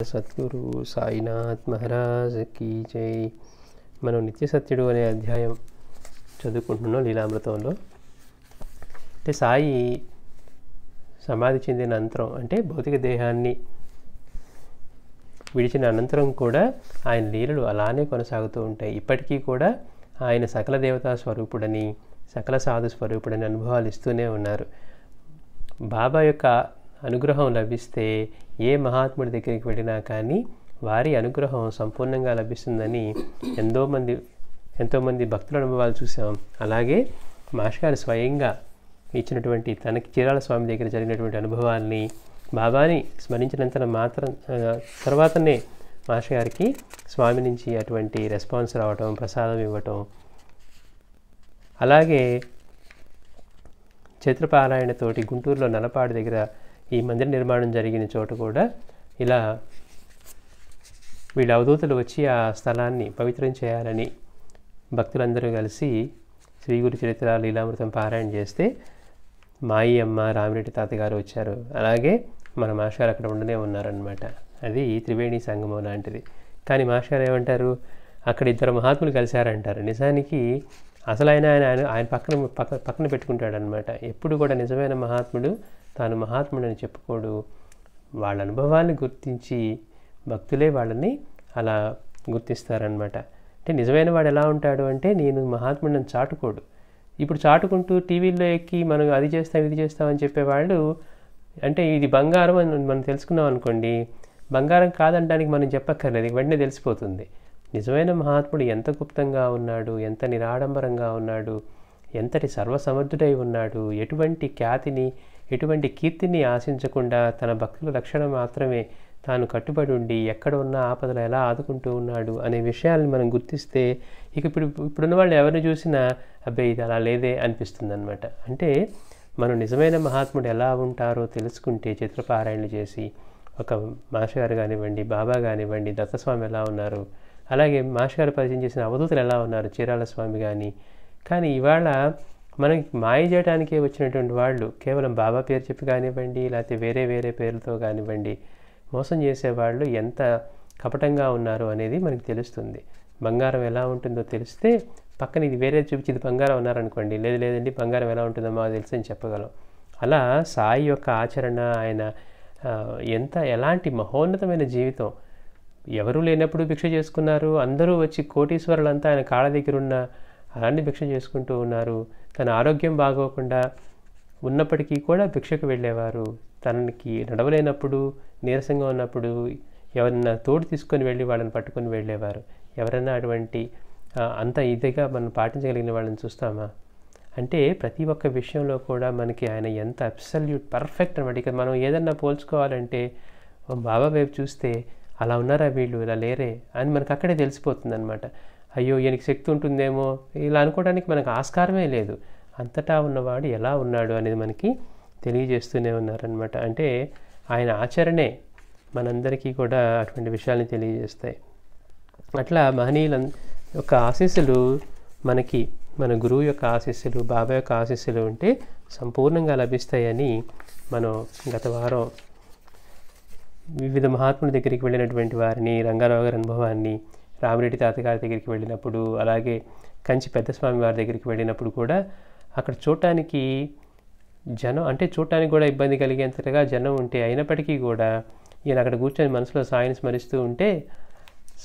Sadhguru Sainath Maharaj key జై. మనం నిత్య సత్యుడు అనే అధ్యాయం చదువుకుంటున్నాం లీలామృతంలో. అంటే సాయి సమాధి చెందిన అనంతరం, అంటే భౌతిక దేహాన్ని విడిచిన అనంతరం కూడా ఆయన లీలలు అలానే కొనసాగుతూ ఉంటాయి. ఇప్పటికీ కూడా ఆయన సకల దేవతా స్వరూపుడని, సకల సాధు స్వరూపుడని అనుభవాలు ఇస్తూనే ఉన్నారు. బాబా యొక్క అనుగ్రహం లభిస్తే ఏ మహాత్ముడి దగ్గరికి వెళ్ళినా కానీ వారి అనుగ్రహం సంపూర్ణంగా లభిస్తుందని ఎంతోమంది భక్తుల అనుభవాలు చూసాం. అలాగే మాస్టర్ స్వయంగా ఇచ్చినటువంటి తనకి చీరాల స్వామి దగ్గర జరిగినటువంటి అనుభవాల్ని, బాబాని స్మరించినంత తర్వాతనే మాస్టర్ గారికి స్వామి నుంచి అటువంటి రెస్పాన్స్ రావటం, ప్రసాదం ఇవ్వటం. అలాగే చైత్రపారాయణతోటి గుంటూరులో నలపాడు దగ్గర ఈ మందిర నిర్మాణం జరిగిన చోట కూడా ఇలా వీళ్ళ అవధూతలు వచ్చి ఆ స్థలాన్ని పవిత్రం చేయాలని భక్తులందరూ కలిసి శ్రీ గురు చరిత్ర లీలామృతం పారాయణ చేస్తే మాయి అమ్మ, రామిరెడ్డి తాతగారు వచ్చారు. అలాగే మన మాస్టర్ అక్కడ ఉండనే ఉన్నారనమాట. అది త్రివేణి సంగమం లాంటిది. కానీ మాస్టర్ ఏమంటారు, అక్కడ ఇద్దరు మహాత్ములు కలిశారంటారు. నిజానికి అసలు ఆయన పక్కన పెట్టుకుంటాడనమాట. ఎప్పుడు కూడా నిజమైన మహాత్ముడు తాను మహాత్ముడని చెప్పుకోడు. వాళ్ళ అనుభవాన్ని గుర్తించి భక్తులే వాళ్ళని అలా గుర్తిస్తారనమాట. అంటే నిజమైన వాడు ఎలా ఉంటాడు అంటే, నేను మహాత్ముడిని చాటుకోడు. ఇప్పుడు చాటుకుంటూ టీవీల్లో ఎక్కి మనం అది చేస్తాం ఇది చేస్తామని చెప్పేవాళ్ళు, అంటే ఇది బంగారం అని మనం తెలుసుకున్నాం అనుకోండి, బంగారం కాదనడానికి మనం చెప్పక్కర్లేదు, వెంటనే తెలిసిపోతుంది. నిజమైన మహాత్ముడు ఎంత గుప్తంగా ఉన్నాడు, ఎంత నిరాడంబరంగా ఉన్నాడు, ఎంతటి సర్వసమర్థుడై ఉన్నాడు, ఎటువంటి ఖ్యాతిని ఎటువంటి కీర్తిని ఆశించకుండా తన భక్తుల రక్షణ మాత్రమే తాను కట్టుబడి ఉండి ఎక్కడ ఉన్న ఆపదలు ఎలా ఆదుకుంటూ ఉన్నాడు అనే విషయాలను మనం గుర్తిస్తే ఇక ఇప్పుడున్న వాళ్ళు ఎవరిని చూసినా అబ్బాయి ఇది అలా లేదే అనిపిస్తుంది అనమాట. అంటే మనం నిజమైన మహాత్ముడు ఎలా ఉంటారో తెలుసుకుంటే చిత్రపారాయణలు చేసి, ఒక మాస్టర్ గారు కానివ్వండి, బాబా కానివ్వండి, దత్తస్వామి ఎలా ఉన్నారు, అలాగే మాస్టర్ గారు పరిచయం చేసిన అవధూతలు ఎలా ఉన్నారు, చీరాల స్వామి కానీ ఇవాళ మనకి మాయ చేయడానికే వచ్చినటువంటి వాళ్ళు కేవలం బాబా పేరు చెప్పి కానివ్వండి, లేకపోతే వేరే పేర్లతో కానివ్వండి మోసం చేసేవాళ్ళు ఎంత కపటంగా ఉన్నారు అనేది మనకి తెలుస్తుంది. బంగారం ఎలా ఉంటుందో తెలిస్తే పక్కన ఇది వేరే చూపించి ఇది బంగారం ఉన్నారనుకోండి, లేదండి బంగారం ఎలా ఉంటుందో మాకు తెలుసు అని చెప్పగలం. అలా సాయి యొక్క ఆచరణ, ఆయన ఎలాంటి మహోన్నతమైన జీవితం. ఎవరూ లేనప్పుడు భిక్ష చేసుకున్నారు, అందరూ వచ్చి కోటీశ్వరులంతా ఆయన కాళ్ళ దగ్గర ఉన్న అలాంటి భిక్ష చేసుకుంటూ ఉన్నారు. తన ఆరోగ్యం బాగోకుండా ఉన్నప్పటికీ కూడా భిక్షకు వెళ్ళేవారు. తనకి నడవలేనప్పుడు, నీరసంగా ఉన్నప్పుడు ఎవరన్నా తోడు తీసుకొని వెళ్ళి వాళ్ళని పట్టుకొని వెళ్ళేవారు. ఎవరైనా అటువంటి అంత ఇదిగా మనం పాటించగలిగిన వాళ్ళని చూస్తామా? అంటే ప్రతి ఒక్క విషయంలో కూడా మనకి ఆయన ఎంత అబ్సల్యూట్ పర్ఫెక్ట్ అనమాట. ఇక మనం ఏదన్నా పోల్చుకోవాలంటే బాబా వైపు చూస్తే అలా ఉన్నారా వీళ్ళు, ఇలా లేరే అని మనకు అక్కడే తెలిసిపోతుంది అనమాట. అయ్యో ఈయనకి శక్తి ఉంటుందేమో ఇలా అనుకోవడానికి మనకు ఆస్కారమే లేదు. అంతటా ఉన్నవాడు ఎలా ఉన్నాడు అనేది మనకి తెలియజేస్తూనే ఉన్నారనమాట. అంటే ఆయన ఆచరణే మనందరికీ కూడా అటువంటి విషయాల్ని తెలియజేస్తాయి. అట్లా మహనీయుల యొక్క ఆశీస్సులు మనకి, మన గురువు యొక్క ఆశీస్సులు, బాబా యొక్క ఆశీస్సులు ఉంటే సంపూర్ణంగా లభిస్తాయని మనం గత వారం వివిధ మహాత్ముల దగ్గరికి వెళ్ళినటువంటి వారిని, రంగారావు గారి అనుభవాన్ని, రామిరెడ్డి తాతగారి దగ్గరికి వెళ్ళినప్పుడు, అలాగే కంచి పెద్దస్వామి వారి దగ్గరికి వెళ్ళినప్పుడు కూడా అక్కడ చూడటానికి జనం, అంటే చూడటానికి కూడా ఇబ్బంది కలిగేంతగా జనం ఉంటే అయినప్పటికీ కూడా ఈయన అక్కడ కూర్చొని మనసులో సాయిని స్మరిస్తూ ఉంటే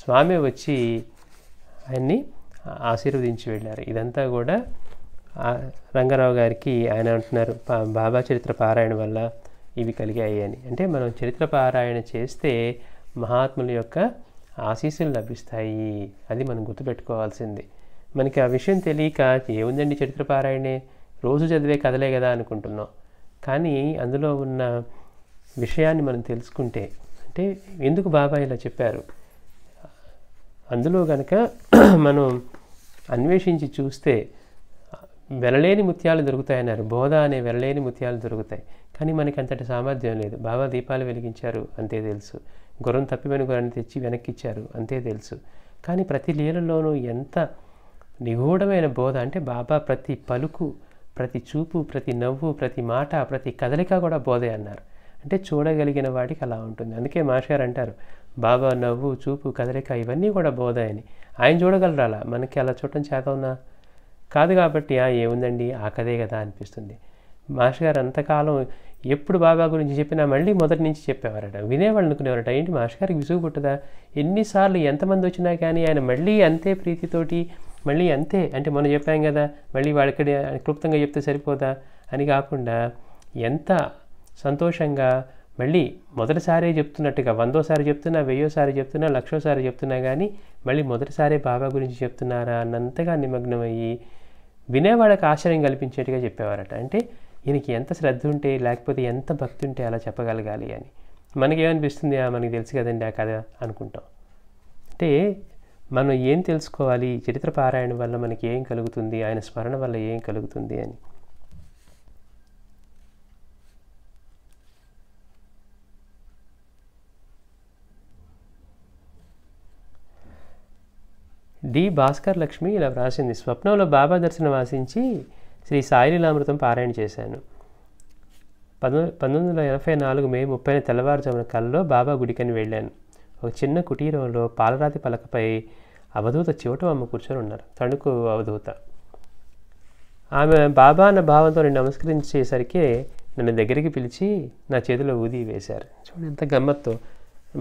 స్వామి వచ్చి ఆయన్ని ఆశీర్వదించి వెళ్ళారు. ఇదంతా కూడా రంగారావు గారికి ఆయన అంటున్నారు, బాబా చరిత్ర పారాయణ వల్ల ఇవి కలిగాయి అని. అంటే మనం చరిత్ర పారాయణ చేస్తే మహాత్ముల యొక్క ఆశీస్సులు లభిస్తాయి. అది మనం గుర్తుపెట్టుకోవాల్సింది. మనకి ఆ విషయం తెలియక ఏముందండి చరిత్ర పారాయణే, రోజు చదివే కథలే కదా అనుకుంటున్నాం. కానీ అందులో ఉన్న విషయాన్ని మనం తెలుసుకుంటే, అంటే ఎందుకు బాబా ఇలా చెప్పారు, అందులో కనుక మనం అన్వేషించి చూస్తే వెలలేని ముత్యాలు దొరుకుతాయన్నారు. బోధ అనే వెలలేని ముత్యాలు దొరుకుతాయి. కానీ మనకి అంతటి సామర్థ్యం లేదు. బాబా దీపాలు వెలిగించారు అంతే తెలుసు, గుర్రం తప్పిపోయిన గుర్రాన్ని తెచ్చి వెనక్కిచ్చారు అంతే తెలుసు. కానీ ప్రతి లీలలోనూ ఎంత నిగూఢమైన బోధ, అంటే బాబా ప్రతి పలుకు, ప్రతి చూపు, ప్రతి నవ్వు, ప్రతి మాట, ప్రతి కదలిక కూడా బోధే అన్నారు. అంటే చూడగలిగిన వాడికి అలా ఉంటుంది. అందుకే మాస్టర్ గారు అంటారు, బాబా నవ్వు, చూపు, కదలిక ఇవన్నీ కూడా బోధ అని. ఆయన చూడగలరు అలా, మనకి అలా చూడటం చేత ఉన్నా కాదు కాబట్టి ఏముందండి ఆ కథే కదా అనిపిస్తుంది. మాస్టర్ గారు అంతకాలం ఎప్పుడు బాబా గురించి చెప్పినా మళ్ళీ మొదటి నుంచి చెప్పేవారట. వినేవాళ్ళు అనుకునేవారట, ఏంటి మాస్టర్ గారికి విసుగు పుట్టదా, ఎన్నిసార్లు ఎంతమంది వచ్చినా కానీ ఆయన మళ్ళీ అంతే ప్రీతితోటి మళ్ళీ అంతే, అంటే మనం చెప్పాం కదా మళ్ళీ వాడిక్కడ క్లుప్తంగా చెప్తే సరిపోదా అని కాకుండా ఎంత సంతోషంగా మళ్ళీ మొదటిసారే చెప్తున్నట్టుగా 100సారి చెప్తున్నా, 1000సారి చెప్తున్నా, 1,00,000సారి చెప్తున్నా కానీ మళ్ళీ మొదటిసారే బాబా గురించి చెప్తున్నారా అన్నంతగా నిమగ్నమయ్యి వినేవాళ్ళకి ఆశ్చర్యం కల్పించేట్టుగా చెప్పేవారట. అంటే ఈయనకి ఎంత శ్రద్ధ ఉంటే లేకపోతే ఎంత భక్తి ఉంటే అలా చెప్పగలగాలి అని. మనకేమనిపిస్తుంది, మనకి తెలుసు కదండి ఆ కథ అనుకుంటాం. అంటే మనం ఏం తెలుసుకోవాలి, చరిత్ర పారాయణ వల్ల మనకి ఏం కలుగుతుంది, ఆయన స్మరణ వల్ల ఏం కలుగుతుంది అని. డి భాస్కర్ లక్ష్మి ఇలా వ్రాసింది, స్వప్నంలో బాబా దర్శనం ఆశించి శ్రీ సాయిలీలామృతం పారాయణ చేశాను. 1984 మే 30 తెల్లవారుజామున కల్లో బాబా గుడికని వెళ్ళాను. ఒక చిన్న కుటీరంలో పాలరాతి పలకపై అవధూత చివటమ్మ కూర్చొని ఉన్నారు, తణుకు అవధూత. ఆమె బాబా అన్న భావంతో నేను నమస్కరించేసరికి నన్ను దగ్గరికి పిలిచి నా చేతిలో ఊది వేశారు. చూడండి ఎంత గమ్మత్తో.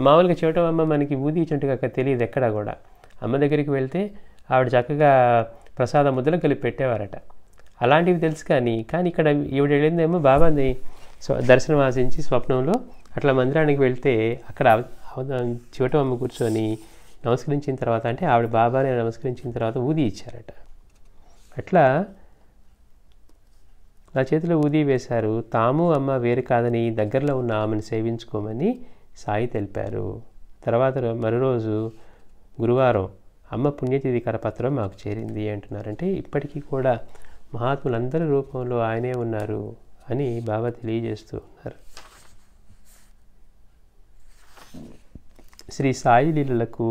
మామూలుగా చివటమ్మ మనకి ఊది ఇచ్చినట్టుగా తెలియదు ఎక్కడా కూడా. అమ్మ దగ్గరికి వెళ్తే ఆవిడ చక్కగా ప్రసాద ముద్దలు కలిపి పెట్టేవారట, అలాంటివి తెలుసు. కానీ ఇక్కడ ఈవిడ వెళ్ళిందేమో బాబాని దర్శనం ఆశించి స్వప్నంలో అట్లా మందిరానికి వెళ్తే అక్కడ చివటమ్మ కూర్చొని నమస్కరించిన తర్వాత, అంటే ఆవిడ బాబాని నమస్కరించిన తర్వాత ఊది ఇచ్చారట. అట్లా నా చేతిలో ఊది వేశారు. తాము అమ్మ వేరు కాదని దగ్గరలో ఉన్న ఆమెను సేవించుకోమని సాయి తెలిపారు. తర్వాత మరోరోజు గురువారం అమ్మ పుణ్యతిథి కరపత్రం మాకు చేరింది అంటున్నారంటే ఇప్పటికీ కూడా మహాత్ములందరి రూపంలో ఆయనే ఉన్నారు అని బాబా తెలియజేస్తూ ఉన్నారు. శ్రీ సాయి లీలలకు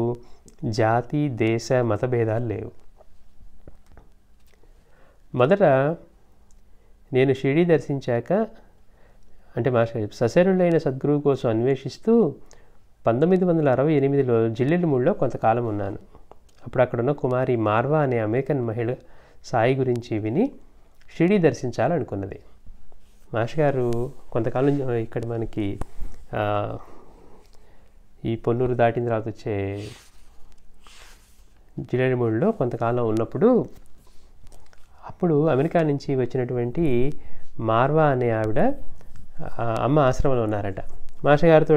జాతి, దేశ, మతభేదాలు లేవు. మొదట నేను షిరిడీ దర్శించాక, అంటే మాస్టర్ సశరీరులైన సద్గురువు కోసం అన్వేషిస్తూ 1968లో జిల్లెలమూడిలో కొంతకాలం ఉన్నాను. అప్పుడు అక్కడున్న కుమారి మార్వా అనే అమెరికన్ మహిళ సాయి గురించి విని షిరిడీ దర్శించాలనుకున్నది. మాస్టర్ గారు కొంతకాలం ఇక్కడ మనకి ఈ పొన్నూరు దాటిన తర్వాత వచ్చే జిల్లెలమూడిలో కొంతకాలం ఉన్నప్పుడు, అప్పుడు అమెరికా నుంచి వచ్చినటువంటి మార్వా అనే ఆవిడ అమ్మ ఆశ్రమంలో ఉన్నారట. మాస్టర్ గారితో,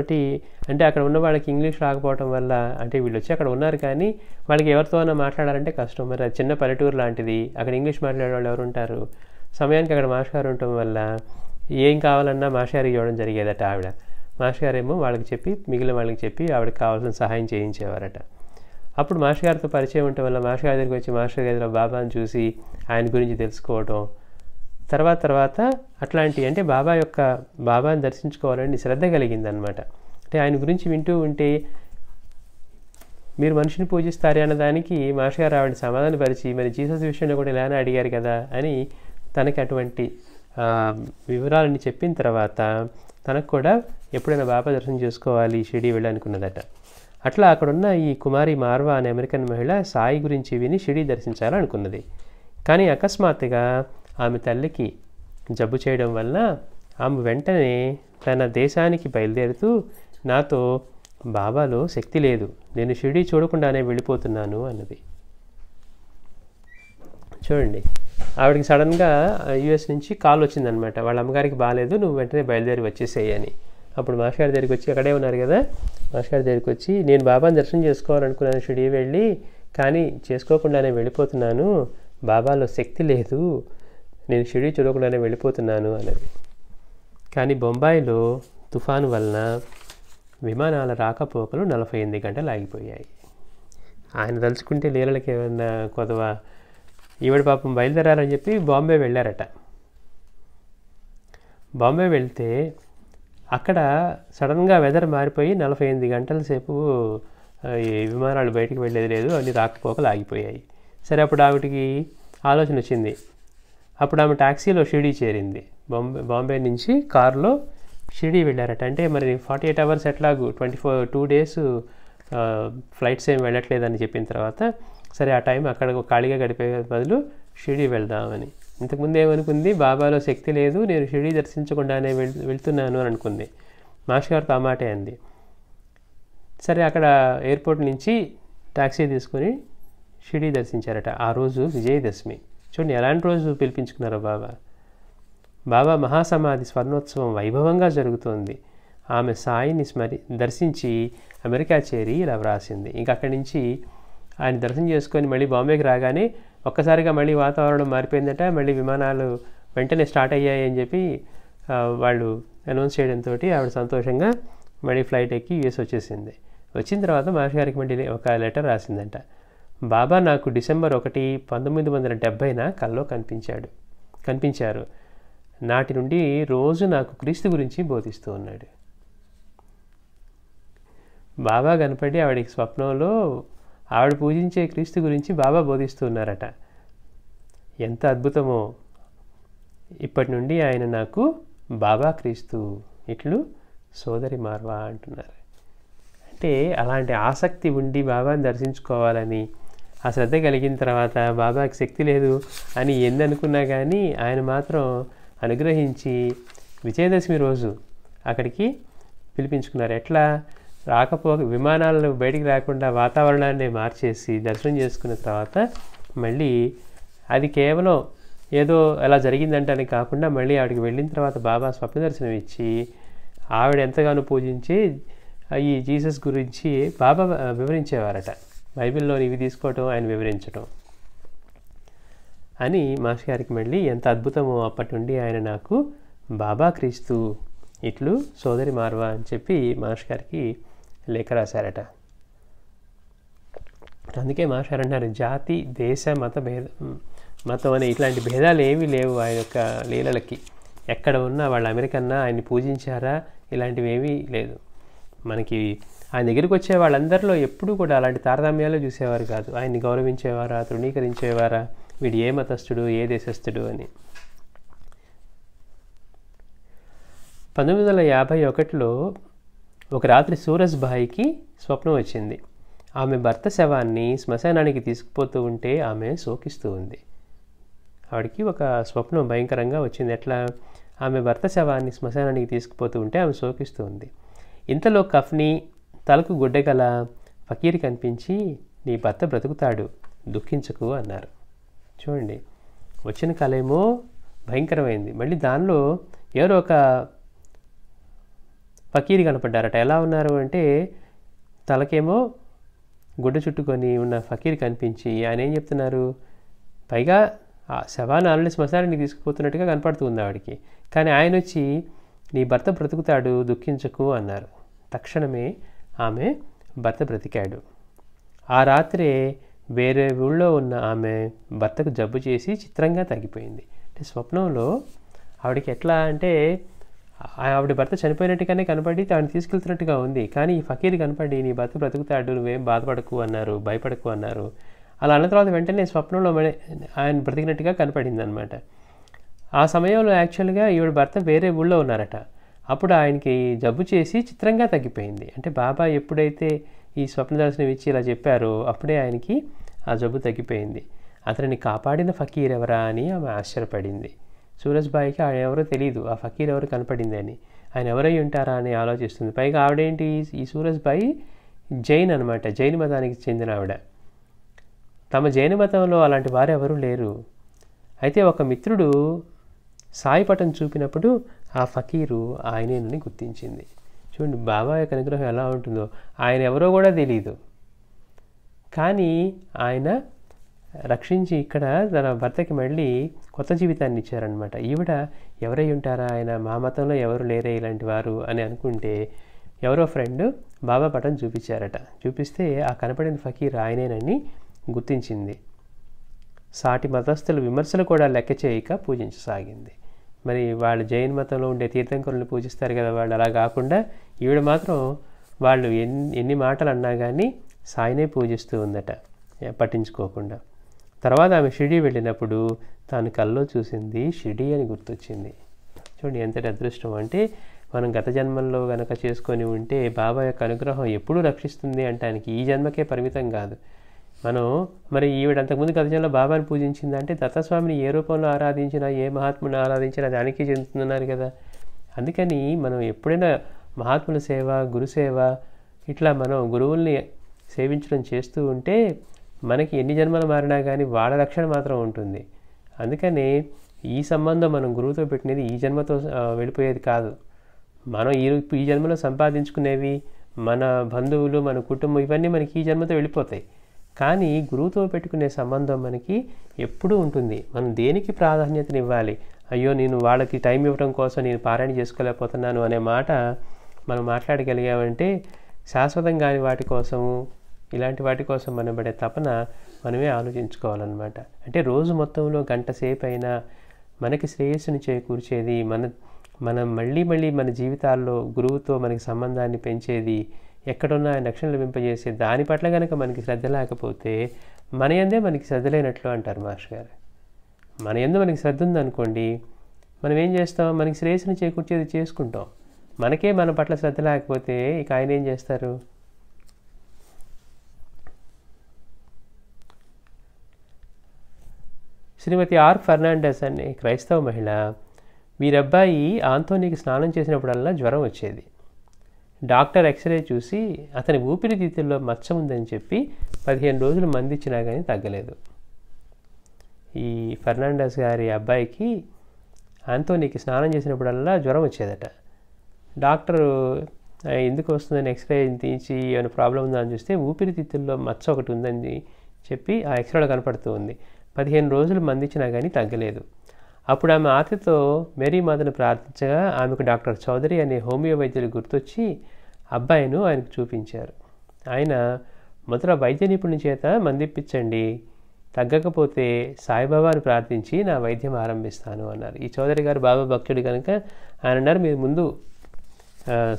అంటే అక్కడ ఉన్న వాళ్ళకి ఇంగ్లీష్ రాకపోవటం వల్ల, అంటే వీళ్ళు వచ్చి అక్కడ ఉన్నారు కానీ వాళ్ళకి ఎవరితోనైనా మాట్లాడాలంటే కష్టం. మరి అది చిన్న పల్లెటూరు లాంటిది, అక్కడ ఇంగ్లీష్ మాట్లాడే వాళ్ళు ఎవరు ఉంటారు. సమయానికి అక్కడ మాస్టర్ గారు ఉండటం వల్ల ఏం కావాలన్నా మాస్టర్ గారికి ఇవ్వడం జరిగేదట. ఆవిడ మాస్టర్ గారేమో వాళ్ళకి చెప్పి, మిగిలిన వాళ్ళకి చెప్పి ఆవిడకి కావాల్సిన సహాయం చేయించేవారట. అప్పుడు మాస్టర్ గారితో పరిచయం ఉండటం వల్ల మాస్టర్ గారి దగ్గరికి వచ్చి మాస్టర్ గారిలో బాబాను చూసి ఆయన గురించి తెలుసుకోవటం, తర్వాత అట్లాంటి, అంటే బాబాని దర్శించుకోవాలని శ్రద్ధ కలిగిందనమాట. అంటే ఆయన గురించి వింటూ ఉంటే మీరు మనిషిని పూజిస్తారే అన్నదానికి మాస్టర్ గారు ఆవిడ సమాధానపరిచి, మరి జీసస్ విషయంలో కూడా ఇలానే అడిగారు కదా అని తనకి అటువంటి వివరాలని చెప్పిన తర్వాత తనకు కూడా ఎప్పుడైనా బాబా దర్శనం చేసుకోవాలి, షిరిడీ వెళ్ళాలనుకున్నదట. అట్లా అక్కడున్న ఈ కుమారి మార్వా అనే అమెరికన్ మహిళ సాయి గురించి విని షిరిడీ దర్శించాలనుకున్నది. కానీ అకస్మాత్తుగా ఆమె తల్లికి జబ్బు చేయడం వలన ఆమె వెంటనే తన దేశానికి బయలుదేరుతూ నాతో బాబాలో శక్తి లేదు, నేను షిరిడీ చూడకుండానే వెళ్ళిపోతున్నాను అన్నది. చూడండి, ఆవిడకి సడన్గా యూఎస్ నుంచి కాల్ వచ్చిందనమాట, వాళ్ళ అమ్మగారికి బాగాలేదు, నువ్వు వెంటనే బయలుదేరి వచ్చేసేయి అని. అప్పుడు మాస్టర్ గారి దగ్గరికి వచ్చి, అక్కడే ఉన్నారు కదా, మాస్టర్ గారి దగ్గరికి వచ్చి, నేను బాబాని దర్శనం చేసుకోవాలనుకున్నాను షిరిడీ వెళ్ళి, కానీ చేసుకోకుండానే వెళ్ళిపోతున్నాను, బాబాలో శక్తి లేదు, నేను షిరిడీ చూడకుండానే వెళ్ళిపోతున్నాను అన్నది. కానీ బొంబాయిలో తుఫాను వలన విమానాల రాకపోకలు 48 గంటలు ఆగిపోయాయి. ఆయన తలుచుకుంటే లీలలకి ఏమన్నా కొదవా, ఈవిడ పాపం బయలుదేరాలని చెప్పి బాంబే వెళ్ళారట. బాంబే వెళ్తే అక్కడ సడన్గా వెదర్ మారిపోయి 48 గంటల సేపు ఈ విమానాలు బయటికి వెళ్ళేది లేదు, అన్ని రాకపోకలు ఆగిపోయాయి. సరే, అప్పుడు ఆవిడకి ఆలోచన వచ్చింది. అప్పుడు ఆమె టాక్సీలో షిరిడీ చేరింది. బాంబే నుంచి కారులో షిరిడి వెళ్ళారట. అంటే మరి 48 అవర్స్ ఎట్లాగూ 2 డేస్ ఫ్లైట్స్ ఏమి వెళ్ళట్లేదని చెప్పిన తర్వాత సరే ఆ టైం అక్కడ ఖాళీగా గడిపే బదులు షిరిడి వెళ్దామని. ఇంతకుముందు ఏమనుకుంది, బాబాలో శక్తి లేదు, నేను షిరిడి దర్శించకుండానే వెళ్తున్నాను అని అనుకుంది. మాస్టర్ గారితో ఆ మాటే అంది. సరే అక్కడ ఎయిర్పోర్ట్ నుంచి ట్యాక్సీ తీసుకొని షిరిడి దర్శించారట. ఆ రోజు విజయదశమి. చూడండి ఎలాంటి రోజు పిలిపించుకున్నారో బాబా మహాసమాధి స్వర్ణోత్సవం వైభవంగా జరుగుతోంది. ఆమె సాయిని దర్శించి అమెరికా చేరి ఇలా వ్రాసింది. ఇంకా అక్కడి నుంచి ఆయన దర్శనం చేసుకొని మళ్ళీ బాంబేకి రాగానే ఒక్కసారిగా మళ్ళీ వాతావరణం మారిపోయిందట. మళ్ళీ విమానాలు వెంటనే స్టార్ట్ అయ్యాయి అని చెప్పి వాళ్ళు అనౌన్స్ చేయడంతో ఆవిడ సంతోషంగా మళ్ళీ ఫ్లైట్ ఎక్కి యూఎస్ వచ్చేసింది. వచ్చిన తర్వాత మాస్టర్ గారికి మళ్ళీ ఒక లెటర్ రాసిందంట. బాబా నాకు డిసెంబర్ 1, 1970న కల్లో కనిపించారు. నాటి నుండి రోజు నాకు క్రీస్తు గురించి బోధిస్తూ ఉన్నాడు. బాబా కనపడి ఆవిడకి స్వప్నంలో ఆవిడ పూజించే క్రీస్తు గురించి బాబా బోధిస్తూ ఉన్నారట. ఎంత అద్భుతమో! ఇప్పటి నుండి ఆయన నాకు బాబా క్రీస్తు, ఇట్లు సోదరి మార్వా అంటున్నారు. అంటే అలాంటి ఆసక్తి ఉండి బాబాని దర్శించుకోవాలని ఆ శ్రద్ధ కలిగిన తర్వాత బాబాకి శక్తి లేదు అని ఎన్ని అనుకున్నా కానీ ఆయన మాత్రం అనుగ్రహించి విజయదశమి రోజు అక్కడికి పిలిపించుకున్నారు. ఎట్లా విమానాలను బయటికి రాకుండా వాతావరణాన్ని మార్చేసి దర్శనం చేసుకున్న తర్వాత మళ్ళీ అది కేవలం ఏదో అలా జరిగిందంటే కాకుండా మళ్ళీ ఆవిడకి వెళ్ళిన తర్వాత బాబా స్వప్న దర్శనం ఇచ్చి ఆవిడ ఎంతగానో పూజించి ఈ జీసస్ గురించి బాబా వివరించేవారట. బైబిల్లోని ఇవి తీసుకోవటం, ఆయన వివరించటం అని మాస్టర్ గారికి మళ్ళీ ఎంత అద్భుతమో! అప్పటి నుండి ఆయన నాకు బాబా క్రీస్తు, ఇట్లు సోదరి మార్వా అని చెప్పి మాస్టర్ గారికి లేఖ రాశారట. అందుకే మాస్టర్ అన్నారు, జాతి, దేశ, మతం అనే ఇట్లాంటి భేదాలు ఏమీ లేవు ఆయన యొక్క లీలలకి. ఎక్కడ ఉన్నా వాళ్ళు అమెరికన్నా ఆయన్ని పూజించారా ఇలాంటివి ఏమీ లేదు. మనకి ఆయన దగ్గరికి వచ్చే వాళ్ళందరిలో ఎప్పుడూ కూడా అలాంటి తారతమ్యాలు చూసేవారు కాదు. ఆయన్ని గౌరవించేవారా, తృణీకరించేవారా, వీడు ఏ మతస్థుడు, ఏ దేశస్థుడు అని. 1951లో ఒక రాత్రి సూరజ్భాయికి స్వప్నం వచ్చింది. ఆమె భర్త శవాన్ని శ్మశానానికి తీసుకుపోతూ ఉంటే ఆమె శోకిస్తూ ఉంది. ఆవిడకి ఒక స్వప్నం భయంకరంగా వచ్చింది. ఎట్లా? ఆమె భర్త శవాన్ని శ్మశానానికి తీసుకుపోతూ ఉంటే ఆమె శోకిస్తూ ఉంది. ఇంతలో కఫ్ని, తలకు గుడ్డగల ఫకీర్ కనిపించి, నీ భర్త బ్రతుకుతాడు, దుఃఖించకు అన్నారు. చూడండి, వచ్చిన కళేమో భయంకరమైంది. మళ్ళీ దానిలో ఎవరో ఒక ఫకీర్ కనపడ్డారట. ఎలా ఉన్నారు అంటే తలకేమో గుడ్డ చుట్టుకొని ఉన్న ఫకీర్ కనిపించి ఆయన ఏం చెప్తున్నారు, పైగా ఆ శవాన్ని ఆల్రెడీ శ్మశానానికి తీసుకుపోతున్నట్టుగా కనపడుతుంది ఆవిడికి. కానీ ఆయన వచ్చి నీ భర్త బ్రతుకుతాడు, దుఃఖించకు అన్నారు. తక్షణమే ఆమె భర్త బ్రతికాడు. ఆ రాత్రే వేరే ఊళ్ళో ఉన్న ఆమె భర్తకు జబ్బు చేసి చిత్రంగా తగ్గిపోయింది. అంటే స్వప్నంలో ఆవిడకి ఎట్లా అంటే ఆవిడ భర్త చనిపోయినట్టుగానే కనపడి తాను తీసుకెళ్తున్నట్టుగా ఉంది. కానీ ఈ ఫకీర్ కనపడి నీ భర్త బ్రతుకుతాడు, నువ్వేం బాధపడకు అన్నారు, భయపడకు అన్నారు. అలా అన్న తర్వాత వెంటనే స్వప్నంలో ఆయన బ్రతికినట్టుగా కనపడింది అనమాట. ఆ సమయంలో యాక్చువల్గా ఈవిడ భర్త వేరే ఊళ్ళో ఉన్నారట. అప్పుడు ఆయనకి జబ్బు చేసి చిత్రంగా తగ్గిపోయింది. అంటే బాబా ఎప్పుడైతే ఈ స్వప్న దర్శనం ఇచ్చి ఇలా చెప్పారో అప్పుడే ఆయనకి ఆ జబ్బు తగ్గిపోయింది. అతనిని కాపాడిన ఫకీర్ ఎవరా అని ఆమె ఆశ్చర్యపడింది. సూరజ్భాయికి ఆయన ఎవరో తెలియదు, ఆ ఫకీర్ ఎవరు కనపడింది అని. ఆయన ఎవరై ఉంటారా అని ఆలోచిస్తుంది. పైగా ఆవిడేంటి, ఈ సూరజ్భాయి జైన్ అనమాట, జైన్ మతానికి చెందిన ఆవిడ. తమ జైన మతంలో అలాంటి వారు ఎవరూ లేరు. అయితే ఒక మిత్రుడు సాయిపటం చూపినప్పుడు ఆ ఫకీరు ఆయనేనని గుర్తించింది. చూడండి బాబా యొక్క అనుగ్రహం ఎలా ఉంటుందో. ఆయన ఎవరో కూడా తెలియదు, కానీ ఆయన రక్షించి ఇక్కడ తన భర్తకి మళ్ళీ కొత్త జీవితాన్ని ఇచ్చారనమాట. ఈవిడ ఎవరై ఉంటారా, ఆయన మా మతంలో ఎవరు లేరే ఇలాంటి వారు అని అనుకుంటే ఎవరో ఫ్రెండ్ బాబా పటం చూపించారట. చూపిస్తే ఆ కనపడిన ఫకీర్ ఆయనేనని గుర్తించింది. సాటి మతస్థుల విమర్శలు కూడా లెక్క చేయక పూజించసాగింది. మరి వాళ్ళు జైన్ మతంలో ఉండే తీర్థంకరులను పూజిస్తారు కదా, వాళ్ళు అలా కాకుండా ఈవిడ మాత్రం వాళ్ళు ఎన్ని మాటలు అన్నా కానీ సాయినే పూజిస్తూ ఉందట పట్టించుకోకుండా. తర్వాత ఆమె షిరిడి వెళ్ళినప్పుడు తాను కల్లో చూసింది షిరిడి అని గుర్తొచ్చింది. చూడండి ఎంతటి అదృష్టం. అంటే మనం గత జన్మల్లో గనక చేసుకొని ఉంటే బాబా యొక్క అనుగ్రహం ఎప్పుడూ రక్షిస్తుంది అంటానికి ఈ జన్మకే పరిమితం కాదు. మనం మరి ఈవిడ అంతకుముందు గత జన్మలో బాబాని పూజించిందంటే దత్తస్వామిని ఏ రూపంలో ఆరాధించినా, ఏ మహాత్ముని ఆరాధించినా దానికి చెందుతున్నారు కదా. అందుకని మనం ఎప్పుడైనా మహాత్ముల సేవ, గురుసేవ ఇట్లా మనం గురువుల్ని సేవించడం చేస్తూ ఉంటే మనకి ఎన్ని జన్మలు మారినా కానీ వాళ్ళ రక్షణ మాత్రం ఉంటుంది. అందుకని ఈ సంబంధం మనం గురువుతో పెట్టినది ఈ జన్మతో వెళ్ళిపోయేది కాదు. మనం ఈ జన్మలో సంపాదించుకునేవి, మన బంధువులు, మన కుటుంబం ఇవన్నీ మనకి ఈ జన్మతో వెళ్ళిపోతాయి. కానీ గురువుతో పెట్టుకునే సంబంధం మనకి ఎప్పుడూ ఉంటుంది. మనం దేనికి ప్రాధాన్యతనివ్వాలి, అయ్యో నేను వాళ్ళకి టైం ఇవ్వడం కోసం నేను పారాయణ చేసుకోలేకపోతున్నాను అనే మాట మనం మాట్లాడగలిగామంటే శాశ్వతం కాని వాటి కోసము, ఇలాంటి వాటి కోసం మనం పడే తపన మనమే ఆలోచించుకోవాలన్నమాట. అంటే రోజు మొత్తంలో గంట సేపు అయినా మనకి శ్రేయస్సుని చేకూర్చేది, మనం మళ్ళీ మన జీవితాల్లో గురువుతో మనకి సంబంధాన్ని పెంచేది, ఎక్కడున్నా ఆయన రక్షణలు వింపజేసే దాని పట్ల కనుక మనకి శ్రద్ధ లేకపోతే మన యందే మనకి శ్రద్ధ లేనట్లు అంటారు మాస్టర్ గారు. మన యందు మనకి శ్రద్ధ ఉందనుకోండి, మనం ఏం చేస్తాం, మనకి శ్రేయస్సుని చేకూర్చేది చేసుకుంటాం. మనకే మన పట్ల శ్రద్ధ లేకపోతే ఇక ఆయన ఏం చేస్తారు? శ్రీమతి ఆర్ ఫెర్నాండెస్ అనే క్రైస్తవ మహిళ, వీరబ్బాయి ఆంథోనీకి స్నానం చేసినప్పుడల్లా జ్వరం వచ్చేది. డాక్టర్ ఎక్స్రే చూసి అతని ఊపిరితిత్తుల్లో మచ్చ ఉందని చెప్పి 15 రోజులు మందిచ్చినా కానీ తగ్గలేదు. ఈ ఫెర్నాండెస్ గారి అబ్బాయికి ఆంథోనీకి స్నానం చేసినప్పుడల్లా జ్వరం వచ్చేదట. డాక్టరు ఎందుకు వస్తుందని ఎక్స్రే తీసి ఏమైనా ప్రాబ్లం ఉందా అని చూస్తే ఊపిరితిత్తుల్లో మచ్చ ఒకటి ఉందని చెప్పి ఆ ఎక్స్రేలో కనపడుతూ ఉంది. 15 రోజులు మందిచ్చినా కానీ తగ్గలేదు. అప్పుడు ఆమె ఆతతో మేరీ మాతను ప్రార్థించగా ఆమెకు డాక్టర్ చౌదరి అనే హోమియో వైద్యులు గుర్తొచ్చి అబ్బాయిను ఆయనకు చూపించారు. ఆయన మొదట వైద్య నిపుణుని చేత మందిప్పించండి, తగ్గకపోతే సాయిబాబాను ప్రార్థించి నా వైద్యం ఆరంభిస్తాను అన్నారు. ఈ చౌదరి గారు బాబా భక్తుడు కనుక ఆయన అన్నారు, మీరు ముందు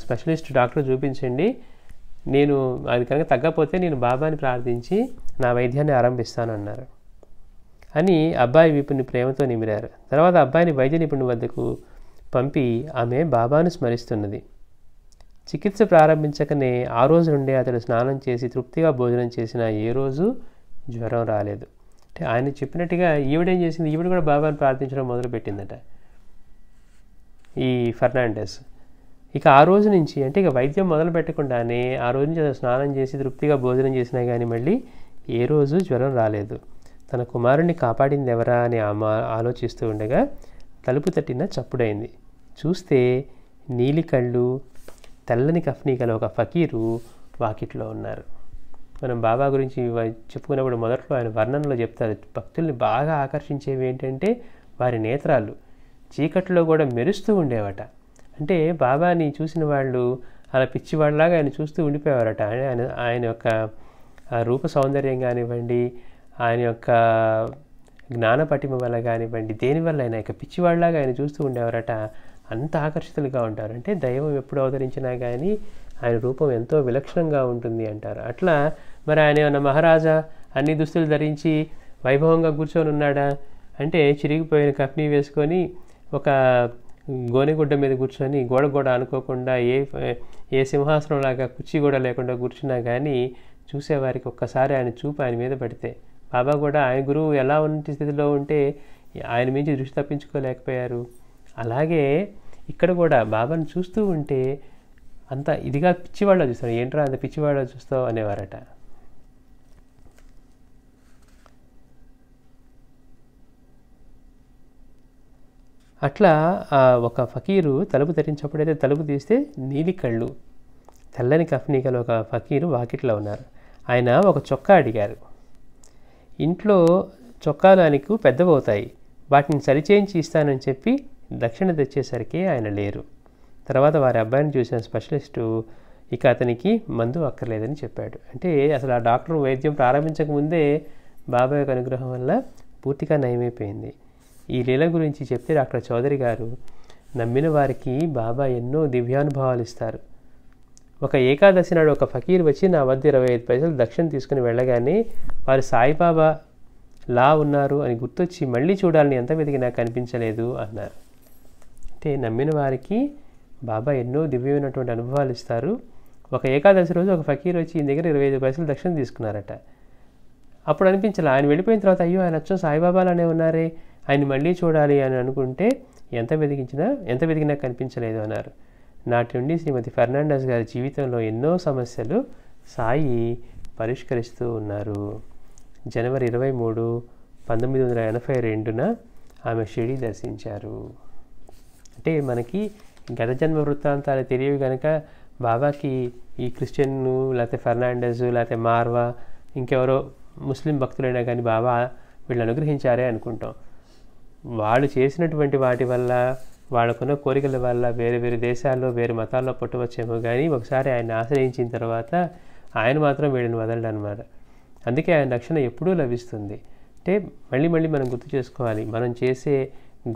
స్పెషలిస్ట్ డాక్టర్ చూపించండి, నేను అది కనుక తగ్గకపోతే నేను బాబాని ప్రార్థించి నా వైద్యాన్ని ఆరంభిస్తాను అన్నారు అని అబ్బాయి వీపుని ప్రేమతో నిమిరారు. తర్వాత అబ్బాయిని వైద్య నిపుణుని వద్దకు పంపి ఆమె బాబాను స్మరిస్తున్నది. చికిత్స ప్రారంభించకనే ఆ రోజు నుండే అతడు స్నానం చేసి తృప్తిగా భోజనం చేసిన ఏ రోజు జ్వరం రాలేదు. అంటే ఆయన చెప్పినట్టుగా ఈవిడేం చేసింది, ఈవిడ కూడా బాబాను ప్రార్థించడం మొదలుపెట్టిందట ఈ ఫెర్నాండెస్. ఇక ఆ రోజు నుంచి, అంటే ఇక వైద్యం మొదలు పెట్టకుండానే ఆ రోజు నుంచి అతను స్నానం చేసి తృప్తిగా భోజనం చేసినా కానీ మళ్ళీ ఏ రోజు జ్వరం రాలేదు. తన కుమారుణ్ణి కాపాడింది ఎవరా అని ఆమె ఆలోచిస్తూ ఉండగా తలుపు తట్టిన చప్పుడైంది. చూస్తే నీలి కళ్ళు, తెల్లని కఫ్నీ గల ఒక ఫకీరు వాకిట్లో ఉన్నారు. మనం బాబా గురించి చెప్పుకున్నప్పుడు మొదట్లో ఆయన వర్ణనలో చెప్తారు, భక్తుల్ని బాగా ఆకర్షించేవి ఏంటంటే వారి నేత్రాలు చీకట్లో కూడా మెరుస్తూ ఉండేవట. అంటే బాబాని చూసిన వాళ్ళు అలా పిచ్చివాళ్ళలాగా ఆయన చూస్తూ ఉండిపోయేవారట. ఆయన యొక్క రూప సౌందర్యం కానివ్వండి, ఆయన యొక్క జ్ఞాన పటిమ వల్ల కానివ్వండి, దేనివల్ల ఆయన యొక్క పిచ్చివాళ్ళలాగా ఆయన చూస్తూ ఉండేవారట. అంత ఆకర్షితులుగా ఉంటారు. అంటే దైవం ఎప్పుడు అవతరించినా కానీ ఆయన రూపం ఎంతో విలక్షణంగా ఉంటుంది అంటారు. అట్లా మరి ఆయన ఏమన్నా మహారాజా అన్ని దుస్తులు ధరించి వైభవంగా కూర్చొని ఉన్నాడా అంటే చిరిగిపోయిన కఫ్నీ వేసుకొని ఒక గోనెగుడ్డ మీద కూర్చొని గోడ అనుకోకుండా ఏ సింహాసనంలాగా కుర్చీ కూడా లేకుండా కూర్చున్నా కానీ చూసేవారికి ఒక్కసారి ఆయన చూపు ఆయన మీద పడితే, బాబా కూడా ఆయన గురువు ఎలా ఉన్న స్థితిలో ఉంటే ఆయన మించి దృష్టి తప్పించుకోలేకపోయారు. అలాగే ఇక్కడ కూడా బాబాను చూస్తూ ఉంటే అంత ఇదిగా పిచ్చివాళ్ళ చూస్తారు. ఏంట్రా అంత పిచ్చివాళ్ళ చూస్తావు అనేవారట. అట్లా ఒక ఫకీరు తలుపు తెరించినప్పుడైతే తలుపు తీస్తే నీలి కళ్ళు, తెల్లని కఫ్నీకలు ఒక ఫకీరు వాకిట్లో ఉన్నారు. ఆయన ఒక చొక్కా అడిగారు. ఇంట్లో చొక్కాలు ఆయనకు పెద్దవవుతాయి, వాటిని సరిచేయించి ఇస్తానని చెప్పి దక్షిణ తెచ్చేసరికి ఆయన లేరు. తర్వాత వారి అబ్బాయిని చూసిన స్పెషలిస్టు ఇక అతనికి మందు అక్కర్లేదని చెప్పాడు. అంటే అసలు ఆ డాక్టర్ వైద్యం ప్రారంభించకముందే బాబా యొక్క అనుగ్రహం వల్ల పూర్తిగా నయమైపోయింది. ఈ లీల గురించి చెప్తే డాక్టర్ చౌదరి గారు, నమ్మిన వారికి బాబా ఎన్నో దివ్యానుభవాలు ఇస్తారు. ఒక ఏకాదశి నాడు ఒక ఫకీర్ వచ్చి నా వద్ద 25 పైసలు దక్షిణ తీసుకుని వెళ్ళగానే వారు సాయిబాబా లా ఉన్నారు అని గుర్తొచ్చి మళ్ళీ చూడాలని ఎంత వెతికినా కనిపించలేదు అన్నారు. అంటే నమ్మిన వారికి బాబా ఎన్నో దివ్యమైనటువంటి అనుభవాలు ఇస్తారు. ఒక ఏకాదశి రోజు ఒక ఫకీర్ వచ్చి ఈయన దగ్గర 25 పైసలు దక్షిణ తీసుకున్నారట. అప్పుడు అనిపించాలి, ఆయన వెళ్ళిపోయిన తర్వాత అయ్యో ఆయన అచ్చం సాయిబాబాలానే ఉన్నారే, ఆయన మళ్ళీ చూడాలి అని అనుకుంటే ఎంత వెతికినా కనిపించలేదు అన్నారు. నాటి నుండి శ్రీమతి ఫెర్నాండెస్ గారి జీవితంలో ఎన్నో సమస్యలు సాయి పరిష్కరిస్తూ ఉన్నారు. జనవరి 23, 1982న ఆమె షిరిడి దర్శించారు. అంటే మనకి గత జన్మ వృత్తాంతాలు తెలియవు కనుక బాబాకి ఈ క్రిస్టియన్ను లేకపోతే ఫెర్నాండెస్ లేకపోతే మార్వా ఇంకెవరో ముస్లిం భక్తులైనా కానీ బాబా వీళ్ళు అనుగ్రహించారే అనుకుంటాం. వాళ్ళు చేసినటువంటి వాటి వల్ల, వాళ్ళకున్న కోరికల వల్ల వేరే వేరే దేశాల్లో వేరే మతాల్లో పుట్టవచ్చేమో కానీ ఒకసారి ఆయన ఆశ్రయించిన తర్వాత ఆయన మాత్రం వీళ్ళని వదలడు అనమాట. అందుకే ఆయన రక్షణ ఎప్పుడూ లభిస్తుంది. అంటే మళ్ళీ మనం గుర్తు చేసుకోవాలి, మనం చేసే